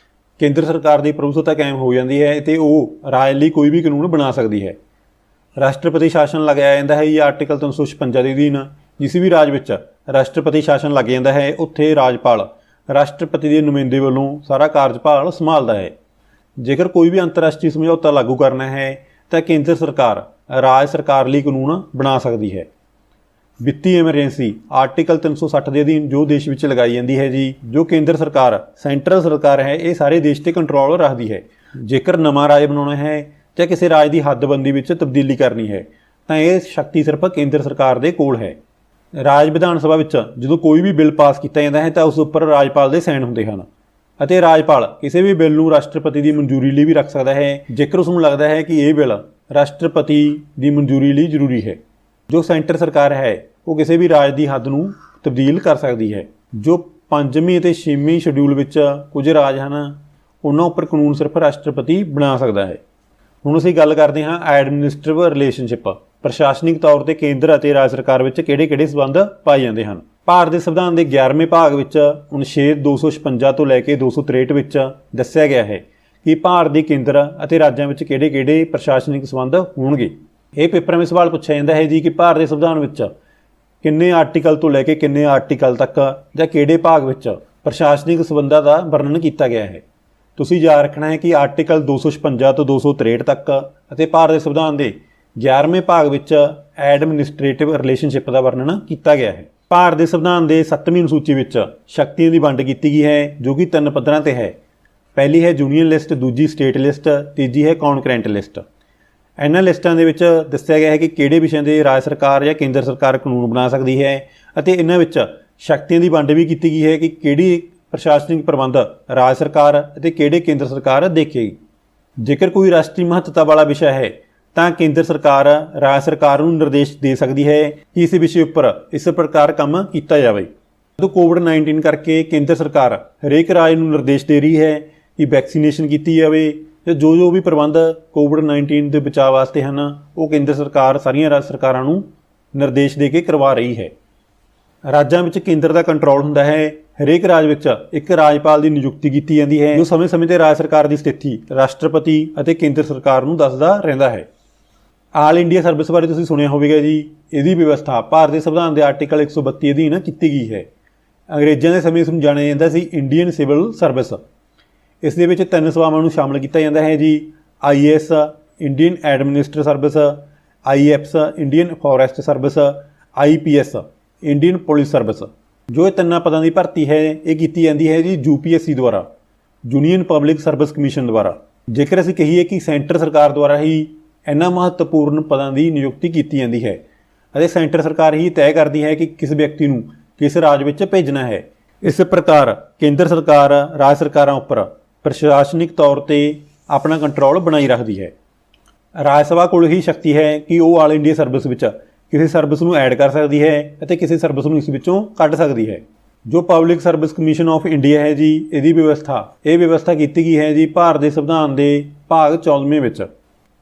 ਕੇਂਦਰ ਸਰਕਾਰ ਦੀ ਪ੍ਰਭੂਸੱਤਾ ਕਾਇਮ ਹੋ ਜਾਂਦੀ ਹੈ ਤੇ ਉਹ ਰਾਜ ਲਈ ਕੋਈ ਵੀ ਕਾਨੂੰਨ ਬਣਾ ਸਕਦੀ ਹੈ। ਰਾਸ਼ਟਰਪਤੀ ਸ਼ਾਸਨ ਲਗਾਇਆ ਜਾਂਦਾ ਹੈ। ਇਹ ਆਰਟੀਕਲ 356 ਦੇ ਅਧੀਨ ਜਿਸ ਵੀ ਰਾਜ ਵਿੱਚ ਰਾਸ਼ਟਰਪਤੀ ਸ਼ਾਸਨ ਲੱਗ ਜਾਂਦਾ ਹੈ, ਉੱਥੇ ਰਾਜਪਾਲ ਰਾਸ਼ਟਰਪਤੀ ਦੇ ਨੁਮਾਇੰਦੇ ਵੱਲੋਂ ਸਾਰਾ ਕਾਰਜਭਾਰ ਸੰਭਾਲਦਾ ਹੈ। ਜੇਕਰ ਕੋਈ ਵੀ ਅੰਤਰਰਾਸ਼ਟਰੀ ਸਮਝੌਤਾ ਲਾਗੂ ਕਰਨਾ ਹੈ ਤਾਂ ਕੇਂਦਰ ਸਰਕਾਰ ਰਾਜ ਸਰਕਾਰ ਲਈ ਕਾਨੂੰਨ ਬਣਾ ਸਕਦੀ ਹੈ। ਵਿੱਤੀ ਐਮਰਜੈਂਸੀ ਆਰਟੀਕਲ 360 ਦੇ ਅਧੀਨ ਜੋ ਦੇਸ਼ ਵਿੱਚ ਲਗਾਈ ਜਾਂਦੀ ਹੈ ਜੀ, ਜੋ ਕੇਂਦਰ ਸਰਕਾਰ ਸੈਂਟਰਲ ਸਰਕਾਰ ਹੈ, ਇਹ ਸਾਰੇ ਦੇਸ਼ 'ਤੇ ਕੰਟਰੋਲ ਰੱਖਦੀ ਹੈ। ਜੇਕਰ ਨਵਾਂ ਰਾਜ ਬਣਾਉਣਾ ਹੈ ਜਾਂ ਕਿਸੇ ਰਾਜ ਦੀ ਹੱਦਬੰਦੀ ਵਿੱਚ ਤਬਦੀਲੀ ਕਰਨੀ ਹੈ ਤਾਂ ਇਹ ਸ਼ਕਤੀ ਸਿਰਫ ਕੇਂਦਰ ਸਰਕਾਰ ਦੇ ਕੋਲ ਹੈ। ਰਾਜ ਵਿਧਾਨ ਸਭਾ ਵਿੱਚ ਜਦੋਂ ਕੋਈ ਵੀ ਬਿੱਲ ਪਾਸ ਕੀਤਾ ਜਾਂਦਾ ਹੈ ਤਾਂ ਉਸ ਉੱਪਰ ਰਾਜਪਾਲ ਦੇ ਸਾਈਨ ਹੁੰਦੇ ਹਨ ਅਤੇ ਰਾਜਪਾਲ ਕਿਸੇ ਵੀ ਬਿੱਲ ਨੂੰ ਰਾਸ਼ਟਰਪਤੀ ਦੀ ਮਨਜ਼ੂਰੀ ਲਈ ਵੀ ਰੱਖ ਸਕਦਾ ਹੈ ਜੇਕਰ ਉਸ ਨੂੰ ਲੱਗਦਾ ਹੈ ਕਿ ਇਹ ਬਿੱਲ ਰਾਸ਼ਟਰਪਤੀ ਦੀ ਮਨਜ਼ੂਰੀ ਲਈ ਜ਼ਰੂਰੀ ਹੈ। ਜੋ ਸੈਂਟਰ ਸਰਕਾਰ ਹੈ ਉਹ ਕਿਸੇ ਵੀ ਰਾਜ ਦੀ ਹੱਦ ਨੂੰ ਤਬਦੀਲ ਕਰ ਸਕਦੀ ਹੈ। ਜੋ 5ਵੀਂ ਅਤੇ 6ਵੀਂ ਸ਼ਡਿਊਲ ਵਿੱਚ ਕੁਝ ਰਾਜ ਹਨ, ਉਹਨਾਂ ਉੱਪਰ ਕਾਨੂੰਨ ਸਿਰਫ ਰਾਸ਼ਟਰਪਤੀ ਬਣਾ ਸਕਦਾ ਹੈ। ਹੁਣ ਅਸੀਂ ਗੱਲ ਕਰਦੇ ਹਾਂ ਐਡਮਿਨਿਸਟ੍ਰੇਟਿਵ ਰਿਲੇਸ਼ਨਸ਼ਿਪ। ਪ੍ਰਸ਼ਾਸਨਿਕ ਤੌਰ 'ਤੇ ਕੇਂਦਰ ਅਤੇ ਰਾਜ ਸਰਕਾਰ ਵਿੱਚ ਕਿਹੜੇ-ਕਿਹੜੇ ਸਬੰਧ ਪਾਏ ਜਾਂਦੇ ਹਨ। ਭਾਰਤ ਦੇ ਸੰਵਿਧਾਨ ਦੇ 11ਵੇਂ ਭਾਗ ਵਿੱਚ ਅਨੁਛੇਦ 256 ਤੋਂ ਲੈ ਕੇ 263 ਵਿੱਚ ਦੱਸਿਆ ਗਿਆ ਹੈ ਕਿ ਭਾਰਤ ਦੇ ਕੇਂਦਰ ਅਤੇ ਰਾਜਾਂ ਵਿੱਚ ਕਿਹੜੇ-ਕਿਹੜੇ ਪ੍ਰਸ਼ਾਸਨਿਕ ਸਬੰਧ ਹੋਣਗੇ। ਇਹ ਪੇਪਰਾਂ ਵਿੱਚ ਸਵਾਲ ਪੁੱਛਿਆ ਜਾਂਦਾ ਹੈ ਜੀ ਕਿ ਭਾਰਤ ਦੇ ਸੰਵਿਧਾਨ ਵਿੱਚ ਕਿੰਨੇ ਆਰਟੀਕਲ ਤੋਂ ਲੈ ਕੇ ਕਿੰਨੇ ਆਰਟੀਕਲ ਤੱਕ ਜਾਂ ਕਿਹੜੇ ਭਾਗ ਵਿੱਚ ਪ੍ਰਸ਼ਾਸਨਿਕ ਸਬੰਧਾਂ ਦਾ ਵਰਣਨ ਕੀਤਾ ਗਿਆ ਹੈ। ਤੁਸੀਂ ਯਾਦ ਰੱਖਣਾ ਹੈ ਕਿ ਆਰਟੀਕਲ 256 ਤੋਂ 263 ਤੱਕ ਅਤੇ ਭਾਰਤ ਦੇ ਸੰਵਿਧਾਨ ਦੇ 11ਵੇਂ ਭਾਗ ਵਿੱਚ ਐਡਮਿਨਿਸਟ੍ਰੇਟਿਵ ਰਿਲੇਸ਼ਨਸ਼ਿਪ ਦਾ ਵਰਣਨ ਕੀਤਾ ਗਿਆ ਹੈ। ਭਾਰਤ ਦੇ ਸੰਵਿਧਾਨ ਦੇ 7ਵੀਂ ਅਨੁਸੂਚੀ ਵਿੱਚ ਸ਼ਕਤੀਆਂ ਦੀ ਵੰਡ ਕੀਤੀ ਗਈ ਹੈ ਜੋ ਕਿ 3 ਪੱਧਰਾਂ 'ਤੇ ਹੈ। ਪਹਿਲੀ ਹੈ ਯੂਨੀਅਨ ਲਿਸਟ, ਦੂਜੀ ਸਟੇਟ ਲਿਸਟ, ਤੀਜੀ ਹੈ ਕੌਨਕਰੈਂਟ ਲਿਸਟ। ਇਹਨਾਂ ਲਿਸਟਾਂ ਦੇ ਵਿੱਚ ਦੱਸਿਆ ਗਿਆ ਹੈ ਕਿ ਕਿਹੜੇ ਵਿਸ਼ਿਆਂ ਦੇ ਰਾਜ ਸਰਕਾਰ ਜਾਂ ਕੇਂਦਰ ਸਰਕਾਰ ਕਾਨੂੰਨ ਬਣਾ ਸਕਦੀ ਹੈ ਅਤੇ ਇਹਨਾਂ ਵਿੱਚ ਸ਼ਕਤੀਆਂ ਦੀ ਵੰਡ ਵੀ ਕੀਤੀ ਗਈ ਹੈ ਕਿ ਕਿਹੜੀ ਪ੍ਰਸ਼ਾਸਨਿਕ ਪ੍ਰਬੰਧ ਰਾਜ ਸਰਕਾਰ ਅਤੇ ਕਿਹੜੇ ਕੇਂਦਰ ਸਰਕਾਰ ਦੇਖੇਗੀ। ਜੇਕਰ ਕੋਈ ਰਾਸ਼ਟਰੀ ਮਹੱਤਤਾ ਵਾਲਾ ਵਿਸ਼ਾ ਹੈ ਤਾਂ ਕੇਂਦਰ ਸਰਕਾਰ ਰਾਜ ਸਰਕਾਰ ਨੂੰ ਨਿਰਦੇਸ਼ ਦੇ ਸਕਦੀ ਹੈ ਕਿ ਇਸ ਵਿਸ਼ੇ ਉੱਪਰ ਇਸ ਪ੍ਰਕਾਰ ਕੰਮ ਕੀਤਾ ਜਾਵੇ। ਜਦੋਂ ਕੋਵਿਡ-19 ਕਰਕੇ ਕੇਂਦਰ ਸਰਕਾਰ ਹਰੇਕ ਰਾਜ ਨੂੰ ਨਿਰਦੇਸ਼ ਦੇ ਰਹੀ ਹੈ ਕਿ ਵੈਕਸੀਨੇਸ਼ਨ ਕੀਤੀ ਜਾਵੇ ਜਾਂ ਜੋ ਵੀ ਪ੍ਰਬੰਧ ਕੋਵਿਡ-19 ਦੇ ਬਚਾਅ ਵਾਸਤੇ ਹਨ, ਉਹ ਕੇਂਦਰ ਸਰਕਾਰ ਸਾਰੀਆਂ ਰਾਜ ਸਰਕਾਰਾਂ ਨੂੰ ਨਿਰਦੇਸ਼ ਦੇ ਕੇ ਕਰਵਾ ਰਹੀ ਹੈ। ਰਾਜਾਂ ਵਿੱਚ ਕੇਂਦਰ ਦਾ ਕੰਟਰੋਲ ਹੁੰਦਾ ਹੈ। ਹਰੇਕ ਰਾਜ ਵਿੱਚ ਇੱਕ ਰਾਜਪਾਲ ਦੀ ਨਿਯੁਕਤੀ ਕੀਤੀ ਜਾਂਦੀ ਹੈ ਜੋ ਸਮੇਂ-ਸਮੇਂ 'ਤੇ ਰਾਜ ਸਰਕਾਰ ਦੀ ਸਥਿਤੀ ਰਾਸ਼ਟਰਪਤੀ ਅਤੇ ਕੇਂਦਰ ਸਰਕਾਰ ਨੂੰ ਦੱਸਦਾ ਰਹਿੰਦਾ ਹੈ। ਆਲ ਇੰਡੀਆ ਸਰਵਿਸ ਬਾਰੇ ਤੁਸੀਂ ਸੁਣਿਆ ਹੋਵੇਗਾ ਜੀ। ਇਹਦੀ ਵਿਵਸਥਾ ਭਾਰਤ ਦੇ ਸੰਵਿਧਾਨ ਦੇ ਆਰਟੀਕਲ 132 ਅਧੀਨ ਕੀਤੀ ਗਈ ਹੈ। ਅੰਗਰੇਜ਼ਾਂ ਦੇ ਸਮੇਂ ਇਸ ਨੂੰ ਜਾਣਿਆ ਜਾਂਦਾ ਸੀ ਇੰਡੀਅਨ ਸਿਵਲ ਸਰਵਿਸ। ਇਸ ਦੇ ਵਿੱਚ 3 ਸੇਵਾਵਾਂ ਨੂੰ ਸ਼ਾਮਲ ਕੀਤਾ ਜਾਂਦਾ ਹੈ ਜੀ। IAS Indian administrative service, IAFS Indian forest service, IPS Indian police service. ਜੋ ਇਹ 3 ਪਦਾਂ ਦੀ ਭਰਤੀ ਹੈ ਇਹ ਕੀਤੀ ਜਾਂਦੀ ਹੈ ਜੀ UPSC ਦੁਆਰਾ, ਯੂਨੀਅਨ ਪਬਲਿਕ ਸਰਵਿਸ ਕਮਿਸ਼ਨ ਦੁਆਰਾ। ਜੇਕਰ ਅਸੀਂ ਕਹੀਏ ਕਿ ਸੈਂਟਰ ਸਰਕਾਰ ਦੁਆਰਾ ਹੀ ਇਹਨਾਂ ਮਹੱਤਵਪੂਰਨ ਪਦਾਂ ਦੀ ਨਿਯੁਕਤੀ ਕੀਤੀ ਜਾਂਦੀ ਹੈ ਅਤੇ ਸੈਂਟਰ ਸਰਕਾਰ ਹੀ ਤੈਅ ਕਰਦੀ ਹੈ ਕਿ ਕਿਸ ਵਿਅਕਤੀ ਨੂੰ ਕਿਸ ਰਾਜ ਵਿੱਚ ਭੇਜਣਾ ਹੈ। ਇਸ ਪ੍ਰਕਾਰ ਕੇਂਦਰ ਸਰਕਾਰ ਰਾਜ ਸਰਕਾਰਾਂ ਉੱਪਰ ਪ੍ਰਸ਼ਾਸਨਿਕ ਤੌਰ 'ਤੇ ਆਪਣਾ ਕੰਟਰੋਲ ਬਣਾਈ ਰੱਖਦੀ ਹੈ। ਰਾਜ ਸਭਾ ਕੋਲ ਹੀ ਸ਼ਕਤੀ ਹੈ ਕਿ ਉਹ ਆਲ ਇੰਡੀਆ ਸਰਵਿਸ ਵਿੱਚ ਕਿਸੇ ਸਰਵਿਸ ਨੂੰ ਐਡ ਕਰ ਸਕਦੀ ਹੈ ਅਤੇ ਕਿਸੇ ਸਰਵਿਸ ਨੂੰ ਇਸ ਵਿੱਚੋਂ ਕੱਢ ਸਕਦੀ ਹੈ। ਜੋ public service commission of India ਹੈ ਜੀ, ਇਹਦੀ ਵਿਵਸਥਾ ਕੀਤੀ ਗਈ ਹੈ ਜੀ ਭਾਰਤ ਦੇ ਸੰਵਿਧਾਨ ਦੇ ਭਾਗ 14ਵੇਂ ਵਿੱਚ।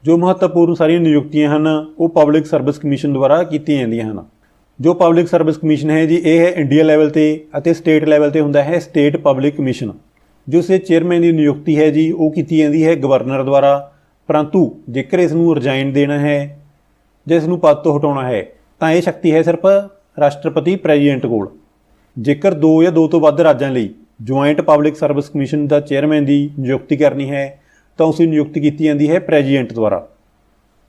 ਜੋ ਮਹੱਤਵਪੂਰਨ ਸਾਰੀਆਂ ਨਿਯੁਕਤੀਆਂ ਹਨ ਉਹ ਪਬਲਿਕ ਸਰਵਿਸ ਕਮਿਸ਼ਨ ਦੁਆਰਾ ਕੀਤੀਆਂ ਜਾਂਦੀਆਂ ਹਨ। ਜੋ ਪਬਲਿਕ ਸਰਵਿਸ ਕਮਿਸ਼ਨ ਹੈ ਜੀ, ਇਹ ਹੈ ਇੰਡੀਆ ਲੈਵਲ 'ਤੇ ਅਤੇ ਸਟੇਟ ਲੈਵਲ 'ਤੇ ਹੁੰਦਾ ਹੈ ਸਟੇਟ ਪਬਲਿਕ ਕਮਿਸ਼ਨ। ਜੋ ਇਸ ਦੇ ਚੇਅਰਮੈਨ ਦੀ ਨਿਯੁਕਤੀ ਹੈ ਜੀ ਉਹ ਕੀਤੀ ਜਾਂਦੀ ਹੈ ਗਵਰਨਰ ਦੁਆਰਾ, ਪਰੰਤੂ ਜੇਕਰ ਇਸ ਨੂੰ ਰਿਜ਼ਾਈਨ ਦੇਣਾ ਹੈ ਜਾਂ ਇਸ ਨੂੰ ਪਦ ਤੋਂ ਹਟਾਉਣਾ ਹੈ ਤਾਂ ਇਹ ਸ਼ਕਤੀ ਹੈ ਸਿਰਫ ਰਾਸ਼ਟਰਪਤੀ ਪ੍ਰੈਜ਼ੀਡੈਂਟ ਕੋਲ। ਜੇਕਰ 2 ਜਾਂ 2 ਤੋਂ ਵੱਧ ਰਾਜਾਂ ਲਈ ਜੁਆਇੰਟ ਪਬਲਿਕ ਸਰਵਿਸ ਕਮਿਸ਼ਨ ਦਾ ਚੇਅਰਮੈਨ ਦੀ ਨਿਯੁਕਤੀ ਕਰਨੀ ਹੈ ਤਾਂ ਉਸ ਦੀ ਨਿਯੁਕਤੀ ਕੀਤੀ ਜਾਂਦੀ ਹੈ ਪ੍ਰੈਜ਼ੀਡੈਂਟ ਦੁਆਰਾ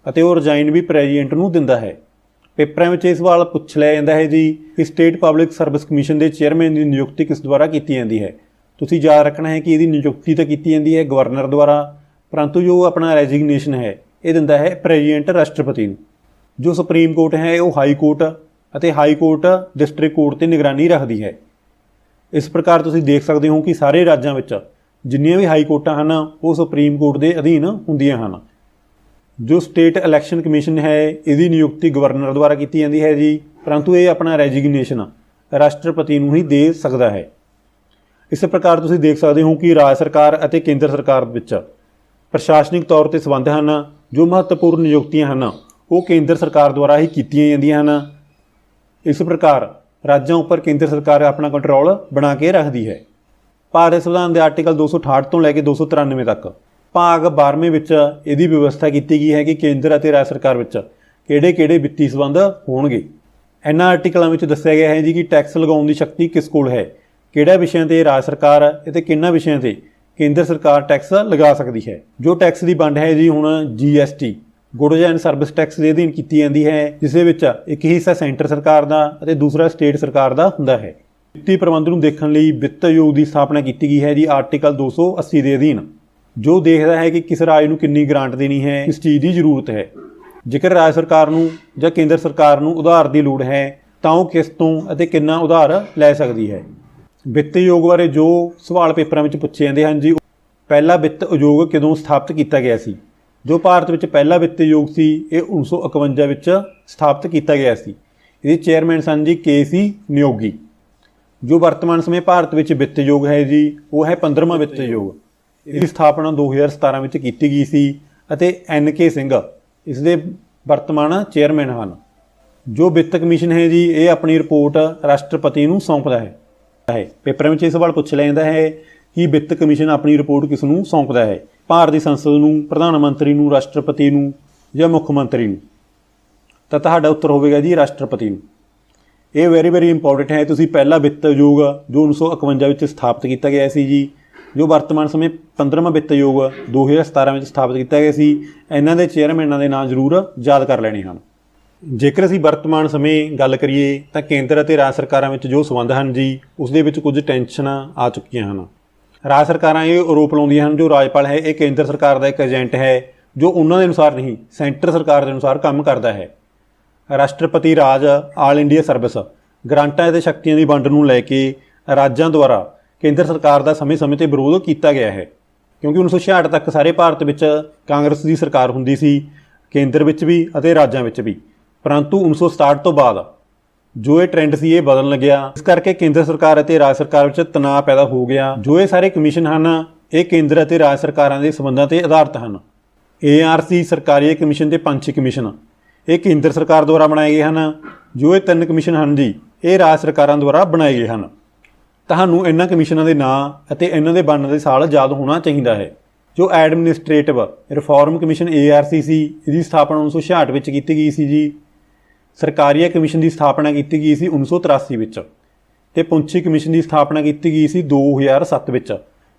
ਅਤੇ ਉਹ ਰਿਜ਼ਾਈਨ ਵੀ ਪ੍ਰੈਜ਼ੀਡੈਂਟ ਨੂੰ ਦਿੰਦਾ ਹੈ। ਪੇਪਰਾਂ ਵਿੱਚ ਇਹ ਸਵਾਲ ਪੁੱਛ ਲਿਆ ਜਾਂਦਾ ਹੈ ਜੀ ਕਿ ਸਟੇਟ ਪਬਲਿਕ ਸਰਵਿਸ ਕਮਿਸ਼ਨ ਦੇ ਚੇਅਰਮੈਨ ਦੀ ਨਿਯੁਕਤੀ ਕਿਸ ਦੁਆਰਾ ਕੀਤੀ ਜਾਂਦੀ ਹੈ। ਤੁਸੀਂ ਯਾਦ ਰੱਖਣਾ ਹੈ ਕਿ ਇਹਦੀ ਨਿਯੁਕਤੀ ਤਾਂ ਕੀਤੀ ਜਾਂਦੀ ਹੈ ਗਵਰਨਰ ਦੁਆਰਾ, ਪਰੰਤੂ ਜੋ ਆਪਣਾ ਰੈਜ਼ਿਗਨੇਸ਼ਨ ਹੈ ਇਹ ਦਿੰਦਾ ਹੈ ਪ੍ਰੈਜ਼ੀਡੈਂਟ ਰਾਸ਼ਟਰਪਤੀ ਨੂੰ। ਜੋ ਸੁਪਰੀਮ ਕੋਰਟ ਹੈ ਉਹ ਹਾਈ ਕੋਰਟ ਅਤੇ ਹਾਈ ਕੋਰਟ ਡਿਸਟ੍ਰਿਕਟ ਕੋਰਟ 'ਤੇ ਨਿਗਰਾਨੀ ਰੱਖਦੀ ਹੈ। ਇਸ ਪ੍ਰਕਾਰ ਤੁਸੀਂ ਦੇਖ ਸਕਦੇ ਹੋ ਕਿ ਸਾਰੇ ਰਾਜਾਂ ਵਿੱਚ ਜਿੰਨੀਆਂ ਵੀ ਹਾਈ ਕੋਰਟਾਂ ਹਨ ਉਹ ਸੁਪਰੀਮ ਕੋਰਟ ਦੇ ਅਧੀਨ ਹੁੰਦੀਆਂ ਹਨ। ਜੋ ਸਟੇਟ ਇਲੈਕਸ਼ਨ ਕਮਿਸ਼ਨ ਹੈ ਇਹਦੀ ਨਿਯੁਕਤੀ ਗਵਰਨਰ ਦੁਆਰਾ ਕੀਤੀ ਜਾਂਦੀ ਹੈ ਜੀ, ਪਰੰਤੂ ਇਹ ਆਪਣਾ ਰੈਜ਼ਿਗਨੇਸ਼ਨ ਰਾਸ਼ਟਰਪਤੀ ਨੂੰ ਹੀ ਦੇ ਸਕਦਾ ਹੈ। ਇਸ ਪ੍ਰਕਾਰ ਤੁਸੀਂ ਦੇਖ ਸਕਦੇ ਹੋ ਕਿ ਰਾਜ ਸਰਕਾਰ ਅਤੇ ਕੇਂਦਰ ਸਰਕਾਰ ਵਿੱਚ ਪ੍ਰਸ਼ਾਸਨਿਕ ਤੌਰ 'ਤੇ ਸੰਬੰਧ ਹਨ। ਜੋ ਮਹੱਤਵਪੂਰਨ ਨਿਯੁਕਤੀਆਂ ਹਨ ਉਹ ਕੇਂਦਰ ਸਰਕਾਰ ਦੁਆਰਾ ਹੀ ਕੀਤੀਆਂ ਜਾਂਦੀਆਂ ਹਨ। ਇਸ ਪ੍ਰਕਾਰ ਰਾਜਾਂ ਉੱਪਰ ਕੇਂਦਰ ਸਰਕਾਰ ਆਪਣਾ ਕੰਟਰੋਲ ਬਣਾ ਕੇ ਰੱਖਦੀ ਹੈ। ਭਾਰਤ ਸੰਵਿਧਾਨ ਦੇ ਆਰਟੀਕਲ 268 ਤੋਂ ਲੈ ਕੇ 293 ਤੱਕ ਭਾਗ 12ਵੇਂ ਵਿੱਚ ਇਹਦੀ ਵਿਵਸਥਾ ਕੀਤੀ ਗਈ ਹੈ ਕਿ ਕੇਂਦਰ ਅਤੇ ਰਾਜ ਸਰਕਾਰ ਵਿੱਚ ਕਿਹੜੇ-ਕਿਹੜੇ ਵਿੱਤੀ ਸੰਬੰਧ ਹੋਣਗੇ। ਇਹਨਾਂ ਆਰਟੀਕਲਾਂ ਵਿੱਚ ਦੱਸਿਆ ਗਿਆ ਹੈ ਜੀ ਕਿ ਟੈਕਸ ਲਗਾਉਣ ਦੀ ਸ਼ਕਤੀ ਕਿਸ ਕੋਲ ਹੈ, ਕਿਹੜਾ ਵਿਸ਼ਿਆਂ 'ਤੇ ਰਾਜ ਸਰਕਾਰ ਅਤੇ ਕਿਹਨਾਂ ਵਿਸ਼ਿਆਂ 'ਤੇ ਕੇਂਦਰ ਸਰਕਾਰ ਟੈਕਸ ਲਗਾ ਸਕਦੀ ਹੈ। ਜੋ ਟੈਕਸ ਦੀ ਵੰਡ ਹੈ ਜੀ ਹੁਣ GST goods and service tax ਦੇ ਅਧੀਨ ਕੀਤੀ ਜਾਂਦੀ ਹੈ, ਜਿਸ ਦੇ ਵਿੱਚ ਇੱਕ ਹਿੱਸਾ ਸੈਂਟਰ ਸਰਕਾਰ ਦਾ ਅਤੇ ਦੂਸਰਾ ਸਟੇਟ ਸਰਕਾਰ ਦਾ ਹੁੰਦਾ ਹੈ। ਵਿੱਤੀ ਪ੍ਰਬੰਧ ਨੂੰ ਦੇਖਣ ਲਈ ਵਿੱਤ ਆਯੋਗ ਦੀ ਸਥਾਪਨਾ ਕੀਤੀ ਗਈ ਹੈ ਜੀ ਆਰਟੀਕਲ 280 ਦੇ ਅਧੀਨ, ਜੋ ਦੇਖਦਾ ਹੈ ਕਿ ਕਿਸ ਰਾਜ ਨੂੰ ਕਿੰਨੀ ਗ੍ਰਾਂਟ ਦੇਣੀ ਹੈ, ਕਿਸ ਚੀਜ਼ ਦੀ ਜ਼ਰੂਰਤ ਹੈ। ਜੇਕਰ ਰਾਜ ਸਰਕਾਰ ਨੂੰ ਜਾਂ ਕੇਂਦਰ ਸਰਕਾਰ ਨੂੰ ਉਧਾਰ ਦੀ ਲੋੜ ਹੈ ਤਾਂ ਉਹ ਕਿਸ ਤੋਂ ਅਤੇ ਕਿੰਨਾ ਉਧਾਰ ਲੈ ਸਕਦੀ ਹੈ। ਵਿੱਤ ਆਯੋਗ ਬਾਰੇ ਜੋ ਸਵਾਲ ਪੇਪਰਾਂ ਵਿੱਚ ਪੁੱਛੇ ਜਾਂਦੇ ਹਨ ਜੀ, ਪਹਿਲਾ ਵਿੱਤ ਆਯੋਗ ਕਦੋਂ ਸਥਾਪਿਤ ਕੀਤਾ ਗਿਆ ਸੀ। ਜੋ ਭਾਰਤ ਵਿੱਚ ਪਹਿਲਾ ਵਿੱਤ ਆਯੋਗ ਸੀ ਇਹ 1951 ਵਿੱਚ ਸਥਾਪਿਤ ਕੀਤਾ ਗਿਆ ਸੀ। ਇਹਦੇ ਚੇਅਰਮੈਨ ਸਨ ਜੀ KC ਨਿਯੋਗੀ। ਜੋ ਵਰਤਮਾਨ ਸਮੇਂ ਭਾਰਤ ਵਿੱਚ ਵਿੱਤ ਆਯੋਗ ਹੈ ਜੀ ਉਹ ਹੈ 15ਵਾਂ ਵਿੱਤ ਆਯੋਗ। ਇਹਦੀ ਸਥਾਪਨਾ 2017 ਵਿੱਚ ਕੀਤੀ ਗਈ ਸੀ ਅਤੇ NK ਸਿੰਘ ਇਸ ਦੇ ਵਰਤਮਾਨ ਚੇਅਰਮੈਨ ਹਨ। ਜੋ ਵਿੱਤ ਕਮਿਸ਼ਨ ਹੈ ਜੀ ਇਹ ਆਪਣੀ ਰਿਪੋਰਟ ਰਾਸ਼ਟਰਪਤੀ ਨੂੰ ਸੌਂਪਦਾ ਹੈ। ਪੇਪਰਾਂ ਵਿੱਚ ਇਹ ਸਵਾਲ ਪੁੱਛ ਲਿਆ ਜਾਂਦਾ ਹੈ ਕਿ ਵਿੱਤ ਕਮਿਸ਼ਨ ਆਪਣੀ ਰਿਪੋਰਟ ਕਿਸ ਨੂੰ ਸੌਂਪਦਾ ਹੈ, ਭਾਰਤ ਦੀ ਸੰਸਦ ਨੂੰ, ਪ੍ਰਧਾਨ ਮੰਤਰੀ ਨੂੰ, ਰਾਸ਼ਟਰਪਤੀ ਨੂੰ ਜਾਂ ਮੁੱਖ ਮੰਤਰੀ ਨੂੰ। ਤਾਂ ਤੁਹਾਡਾ ਉੱਤਰ ਹੋਵੇਗਾ ਜੀ ਰਾਸ਼ਟਰਪਤੀ ਨੂੰ। ਇਹ ਵੈਰੀ ਇੰਪੋਰਟੈਂਟ ਹੈ। ਤੁਸੀਂ ਪਹਿਲਾ ਵਿੱਤ ਆਯੋਗ ਜੋ 1951 ਵਿੱਚ ਸਥਾਪਿਤ ਕੀਤਾ ਗਿਆ ਸੀ ਜੀ, ਜੋ ਵਰਤਮਾਨ ਸਮੇਂ 15ਵਾਂ ਵਿੱਤ ਆਯੋਗ 2017 ਵਿੱਚ ਸਥਾਪਿਤ ਕੀਤਾ ਗਿਆ ਸੀ, ਇਹਨਾਂ ਦੇ ਚੇਅਰਮੈਨਾਂ ਦੇ ਨਾਂ ਜ਼ਰੂਰ ਯਾਦ ਕਰ ਲੈਣੇ ਹਨ। ਜੇਕਰ ਅਸੀਂ ਵਰਤਮਾਨ ਸਮੇਂ ਗੱਲ ਕਰੀਏ ਤਾਂ ਕੇਂਦਰ ਅਤੇ ਰਾਜ ਸਰਕਾਰਾਂ ਵਿੱਚ ਜੋ ਸੰਬੰਧ ਹਨ ਜੀ ਉਸ ਦੇ ਵਿੱਚ ਕੁਝ ਟੈਨਸ਼ਨਾਂ ਆ ਚੁੱਕੀਆਂ ਹਨ। ਰਾਜ ਸਰਕਾਰਾਂ ਇਹ ਆਰੋਪ ਲਾਉਂਦੀਆਂ ਹਨ ਜੋ ਰਾਜਪਾਲ ਹੈ ਇਹ ਕੇਂਦਰ ਸਰਕਾਰ ਦਾ ਇੱਕ ਏਜੰਟ ਹੈ ਜੋ ਉਹਨਾਂ ਦੇ ਅਨੁਸਾਰ ਨਹੀਂ ਸੈਂਟਰ ਸਰਕਾਰ ਦੇ ਅਨੁਸਾਰ ਕੰਮ ਕਰਦਾ ਹੈ। ਰਾਸ਼ਟਰਪਤੀ ਰਾਜ ਆਲ ਇੰਡੀਆ ਸਰਵਿਸ ਗ੍ਰਾਂਟਾਂ ਅਤੇ ਸ਼ਕਤੀਆਂ ਦੀ ਵੰਡ ਨੂੰ ਲੈ ਕੇ ਰਾਜਾਂ ਦੁਆਰਾ ਕੇਂਦਰ ਸਰਕਾਰ ਦਾ ਸਮੇਂ-ਸਮੇਂ 'ਤੇ ਵਿਰੋਧ ਕੀਤਾ ਗਿਆ ਹੈ, ਕਿਉਂਕਿ 1966 ਤੱਕ ਸਾਰੇ ਭਾਰਤ ਵਿੱਚ ਕਾਂਗਰਸ ਦੀ ਸਰਕਾਰ ਹੁੰਦੀ ਸੀ, ਕੇਂਦਰ ਵਿੱਚ ਵੀ ਅਤੇ ਰਾਜਾਂ ਵਿੱਚ ਵੀ। ਪਰੰਤੂ 1967 ਤੋਂ ਬਾਅਦ ਜੋ ਇਹ ਟ੍ਰੈਂਡ ਸੀ ਇਹ ਬਦਲਣ ਲੱਗਿਆ। ਇਸ ਕਰਕੇ ਕੇਂਦਰ ਸਰਕਾਰ ਅਤੇ ਰਾਜ ਸਰਕਾਰ ਵਿੱਚ ਤਣਾਅ ਪੈਦਾ ਹੋ ਗਿਆ। ਜੋ ਇਹ ਸਾਰੇ ਕਮਿਸ਼ਨ ਹਨ ਇਹ ਕੇਂਦਰ ਅਤੇ ਰਾਜ ਸਰਕਾਰਾਂ ਦੇ ਸੰਬੰਧਾਂ 'ਤੇ ਆਧਾਰਿਤ ਹਨ। ARC ਸਰਕਾਰੀ ਕਮਿਸ਼ਨ ਤੇ ਪੰਛੀ ਕਮਿਸ਼ਨ ਇਹ ਕੇਂਦਰ ਸਰਕਾਰ ਦੁਆਰਾ ਬਣਾਏ ਗਏ ਹਨ। ਜੋ ਇਹ 3 ਕਮਿਸ਼ਨ ਹਨ ਜੀ ਇਹ ਰਾਜ ਸਰਕਾਰਾਂ ਦੁਆਰਾ ਬਣਾਏ ਗਏ ਹਨ। ਤੁਹਾਨੂੰ ਇਹਨਾਂ ਕਮਿਸ਼ਨਾਂ ਦੇ ਨਾਂ ਅਤੇ ਇਹਨਾਂ ਦੇ ਬਣਨ ਦੇ ਸਾਲ ਯਾਦ ਹੋਣਾ ਚਾਹੀਦਾ ਹੈ। ਜੋ ਐਡਮਿਨਿਸਟ੍ਰੇਟਿਵ ਰਿਫਾਰਮ ਕਮਿਸ਼ਨ ARC ਸੀ ਇਹਦੀ ਸਥਾਪਨਾ 1966 ਵਿੱਚ ਕੀਤੀ ਗਈ ਸੀ ਜੀ। ਸਰਕਾਰੀ ਕਮਿਸ਼ਨ ਦੀ ਸਥਾਪਨਾ ਕੀਤੀ ਗਈ ਸੀ 1983 ਵਿੱਚ ਤੇ ਪੁੰਛੀ ਕਮਿਸ਼ਨ ਦੀ ਸਥਾਪਨਾ ਕੀਤੀ ਗਈ ਸੀ 2007 ਵਿੱਚ।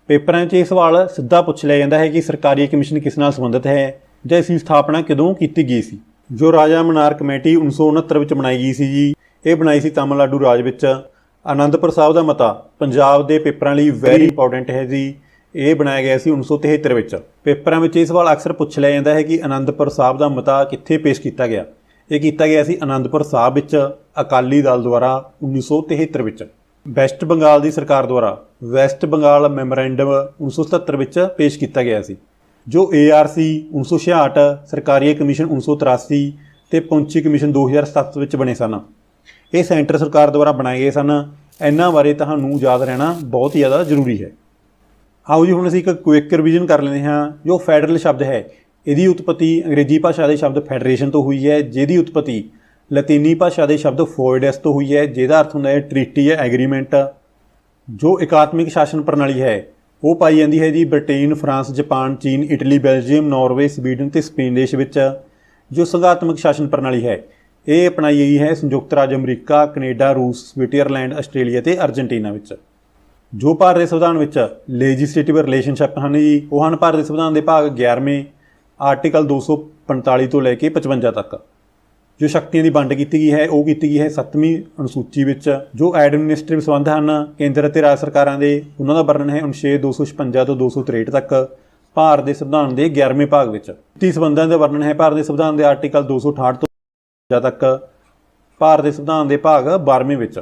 ਪੇਪਰਾਂ 'ਚ ਇਹ ਸਵਾਲ ਸਿੱਧਾ ਪੁੱਛ ਲਿਆ ਜਾਂਦਾ ਹੈ ਕਿ ਸਰਕਾਰੀ ਕਮਿਸ਼ਨ ਕਿਸ ਨਾਲ ਸੰਬੰਧਿਤ ਹੈ ਜਾਂ ਇਸ ਦੀ ਸਥਾਪਨਾ ਕਦੋਂ ਕੀਤੀ ਗਈ ਸੀ। ਜੋ ਰਾਜਾ ਮਨਾਰ ਕਮੇਟੀ 1969 ਵਿੱਚ ਬਣਾਈ ਗਈ ਸੀ ਜੀ ਇਹ ਬਣਾਈ ਸੀ ਤਾਮਿਲਨਾਡੂ ਰਾਜ ਵਿੱਚ। ਅਨੰਦਪੁਰ ਸਾਹਿਬ ਦਾ ਮਤਾ ਪੰਜਾਬ ਦੇ ਪੇਪਰਾਂ ਲਈ ਵੈਰੀ ਇੰਪੋਰਟੈਂਟ ਹੈ ਜੀ। ਇਹ ਬਣਾਇਆ ਗਿਆ ਸੀ 1973 ਵਿੱਚ। ਪੇਪਰਾਂ ਵਿੱਚ ਇਹ ਸਵਾਲ ਅਕਸਰ ਪੁੱਛ ਲਿਆ ਜਾਂਦਾ ਹੈ ਕਿ ਅਨੰਦਪੁਰ ਸਾਹਿਬ ਦਾ ਮਤਾ ਕਿੱਥੇ ਪੇਸ਼ ਕੀਤਾ ਗਿਆ। ਇਹ ਕੀਤਾ ਗਿਆ ਸੀ ਅਨੰਦਪੁਰ ਸਾਹਿਬ ਵਿੱਚ ਅਕਾਲੀ ਦਲ ਦੁਆਰਾ 1973 ਵਿੱਚ। ਵੈਸਟ ਬੰਗਾਲ ਦੀ ਸਰਕਾਰ ਦੁਆਰਾ ਵੈਸਟ ਬੰਗਾਲ ਮੈਮੋਰੈਂਡਮ 1977 ਵਿੱਚ ਪੇਸ਼ ਕੀਤਾ ਗਿਆ ਸੀ। ਜੋ ARC 1966, ਸਰਕਾਰੀ ਕਮਿਸ਼ਨ 1983 ਤੇ ਪੁੰਛੀ ਕਮਿਸ਼ਨ 2007 ਵਿੱਚ ਬਣੇ ਸਨ ਇਹ ਸੈਂਟਰ ਸਰਕਾਰ ਦੁਆਰਾ ਬਣਾਏ ਗਏ ਸਨ। ਇਹਨਾਂ ਬਾਰੇ ਤੁਹਾਨੂੰ ਯਾਦ ਰਹਿਣਾ ਬਹੁਤ ਜ਼ਿਆਦਾ ਜ਼ਰੂਰੀ ਹੈ। ਆਓ ਜੀ ਹੁਣ ਅਸੀਂ ਇੱਕ ਕੁਇਕ ਰਿਵੀਜ਼ਨ ਕਰ ਲੈਂਦੇ ਹਾਂ। ਜੋ ਫੈਡਰਲ ਸ਼ਬਦ ਹੈ ਇਹਦੀ ਉਤਪਤੀ ਅੰਗਰੇਜ਼ੀ ਭਾਸ਼ਾ ਦੇ ਸ਼ਬਦ ਫੈਡਰੇਸ਼ਨ ਤੋਂ ਹੋਈ ਹੈ, ਜਿਹਦੀ ਉਤਪਤੀ ਲਾਤੀਨੀ ਭਾਸ਼ਾ ਦੇ ਸ਼ਬਦ ਫੋਇਡਸ ਤੋਂ ਹੋਈ ਹੈ, ਜਿਹਦਾ ਅਰਥ ਹੁੰਦਾ ਹੈ ਟ੍ਰੀਟੀ ਜਾਂ ਐਗਰੀਮੈਂਟ। ਜੋ ਇਕਾਤਮਿਕ ਸ਼ਾਸਨ ਪ੍ਰਣਾਲੀ ਹੈ ਉਹ ਪਾਈ ਜਾਂਦੀ ਹੈ ਜੀ ਬ੍ਰਿਟੇਨ, ਫਰਾਂਸ, ਜਾਪਾਨ, ਚੀਨ, ਇਟਲੀ, ਬੈਲਜੀਅਮ, ਨਾਰਵੇ, ਸਵੀਡਨ ਤੇ ਸਪੇਨ ਦੇਸ਼ ਵਿੱਚ। ਜੋ ਸੰਘਾਤਮਕ ਸ਼ਾਸਨ ਪ੍ਰਣਾਲੀ ਹੈ ਇਹ ਅਪਣਾਈ ਗਈ ਹੈ ਸੰਯੁਕਤ ਰਾਜ ਅਮਰੀਕਾ, ਕੈਨੇਡਾ, ਰੂਸ, ਸਵਿਟਜ਼ਰਲੈਂਡ, ਆਸਟ੍ਰੇਲੀਆ ਤੇ ਅਰਜਨਟੀਨਾ ਵਿੱਚ। ਜੋ ਭਾਰਤ ਦੇ ਸੰਵਿਧਾਨ ਵਿੱਚ ਲੈਜਿਸਲੇਟਿਵ ਰਿਲੇਸ਼ਨਸ਼ਿਪ ਹਨ ਜੀ ਉਹ ਹਨ ਭਾਰਤ ਦੇ ਸੰਵਿਧਾਨ ਦੇ ਭਾਗ 11ਵੇਂ ਆਰਟੀਕਲ 245 ਤੋਂ ਲੈ ਕੇ 55 ਤੱਕ। ਜੋ ਸ਼ਕਤੀਆਂ ਦੀ ਵੰਡ ਕੀਤੀ ਗਈ ਹੈ ਉਹ ਕੀਤੀ ਗਈ ਹੈ 7ਵੀਂ ਅਨੁਸੂਚੀ ਵਿੱਚ। ਜੋ ਐਡਮਿਨਿਸਟ੍ਰੇਟਿਵ ਸੰਬੰਧ ਹਨ ਕੇਂਦਰ ਅਤੇ ਰਾਜ ਸਰਕਾਰਾਂ ਦੇ ਉਹਨਾਂ ਦਾ ਵਰਣਨ ਹੈ ਅਨੁਛੇਦ 256 ਤੋਂ 263 ਤੱਕ ਭਾਰਤ ਦੇ ਸੰਵਿਧਾਨ ਦੇ 11ਵੇਂ ਭਾਗ ਵਿੱਚ। ਵਿੱਤੀ ਸੰਬੰਧਾਂ ਦਾ ਵਰਣਨ ਹੈ ਭਾਰਤ ਦੇ ਸੰਵਿਧਾਨ ਦੇ ਆਰਟੀਕਲ 268 ਤੋਂ 55 ਤੱਕ ਭਾਰਤ ਦੇ ਸੰਵਿਧਾਨ ਦੇ ਭਾਗ 12ਵੇਂ ਵਿੱਚ।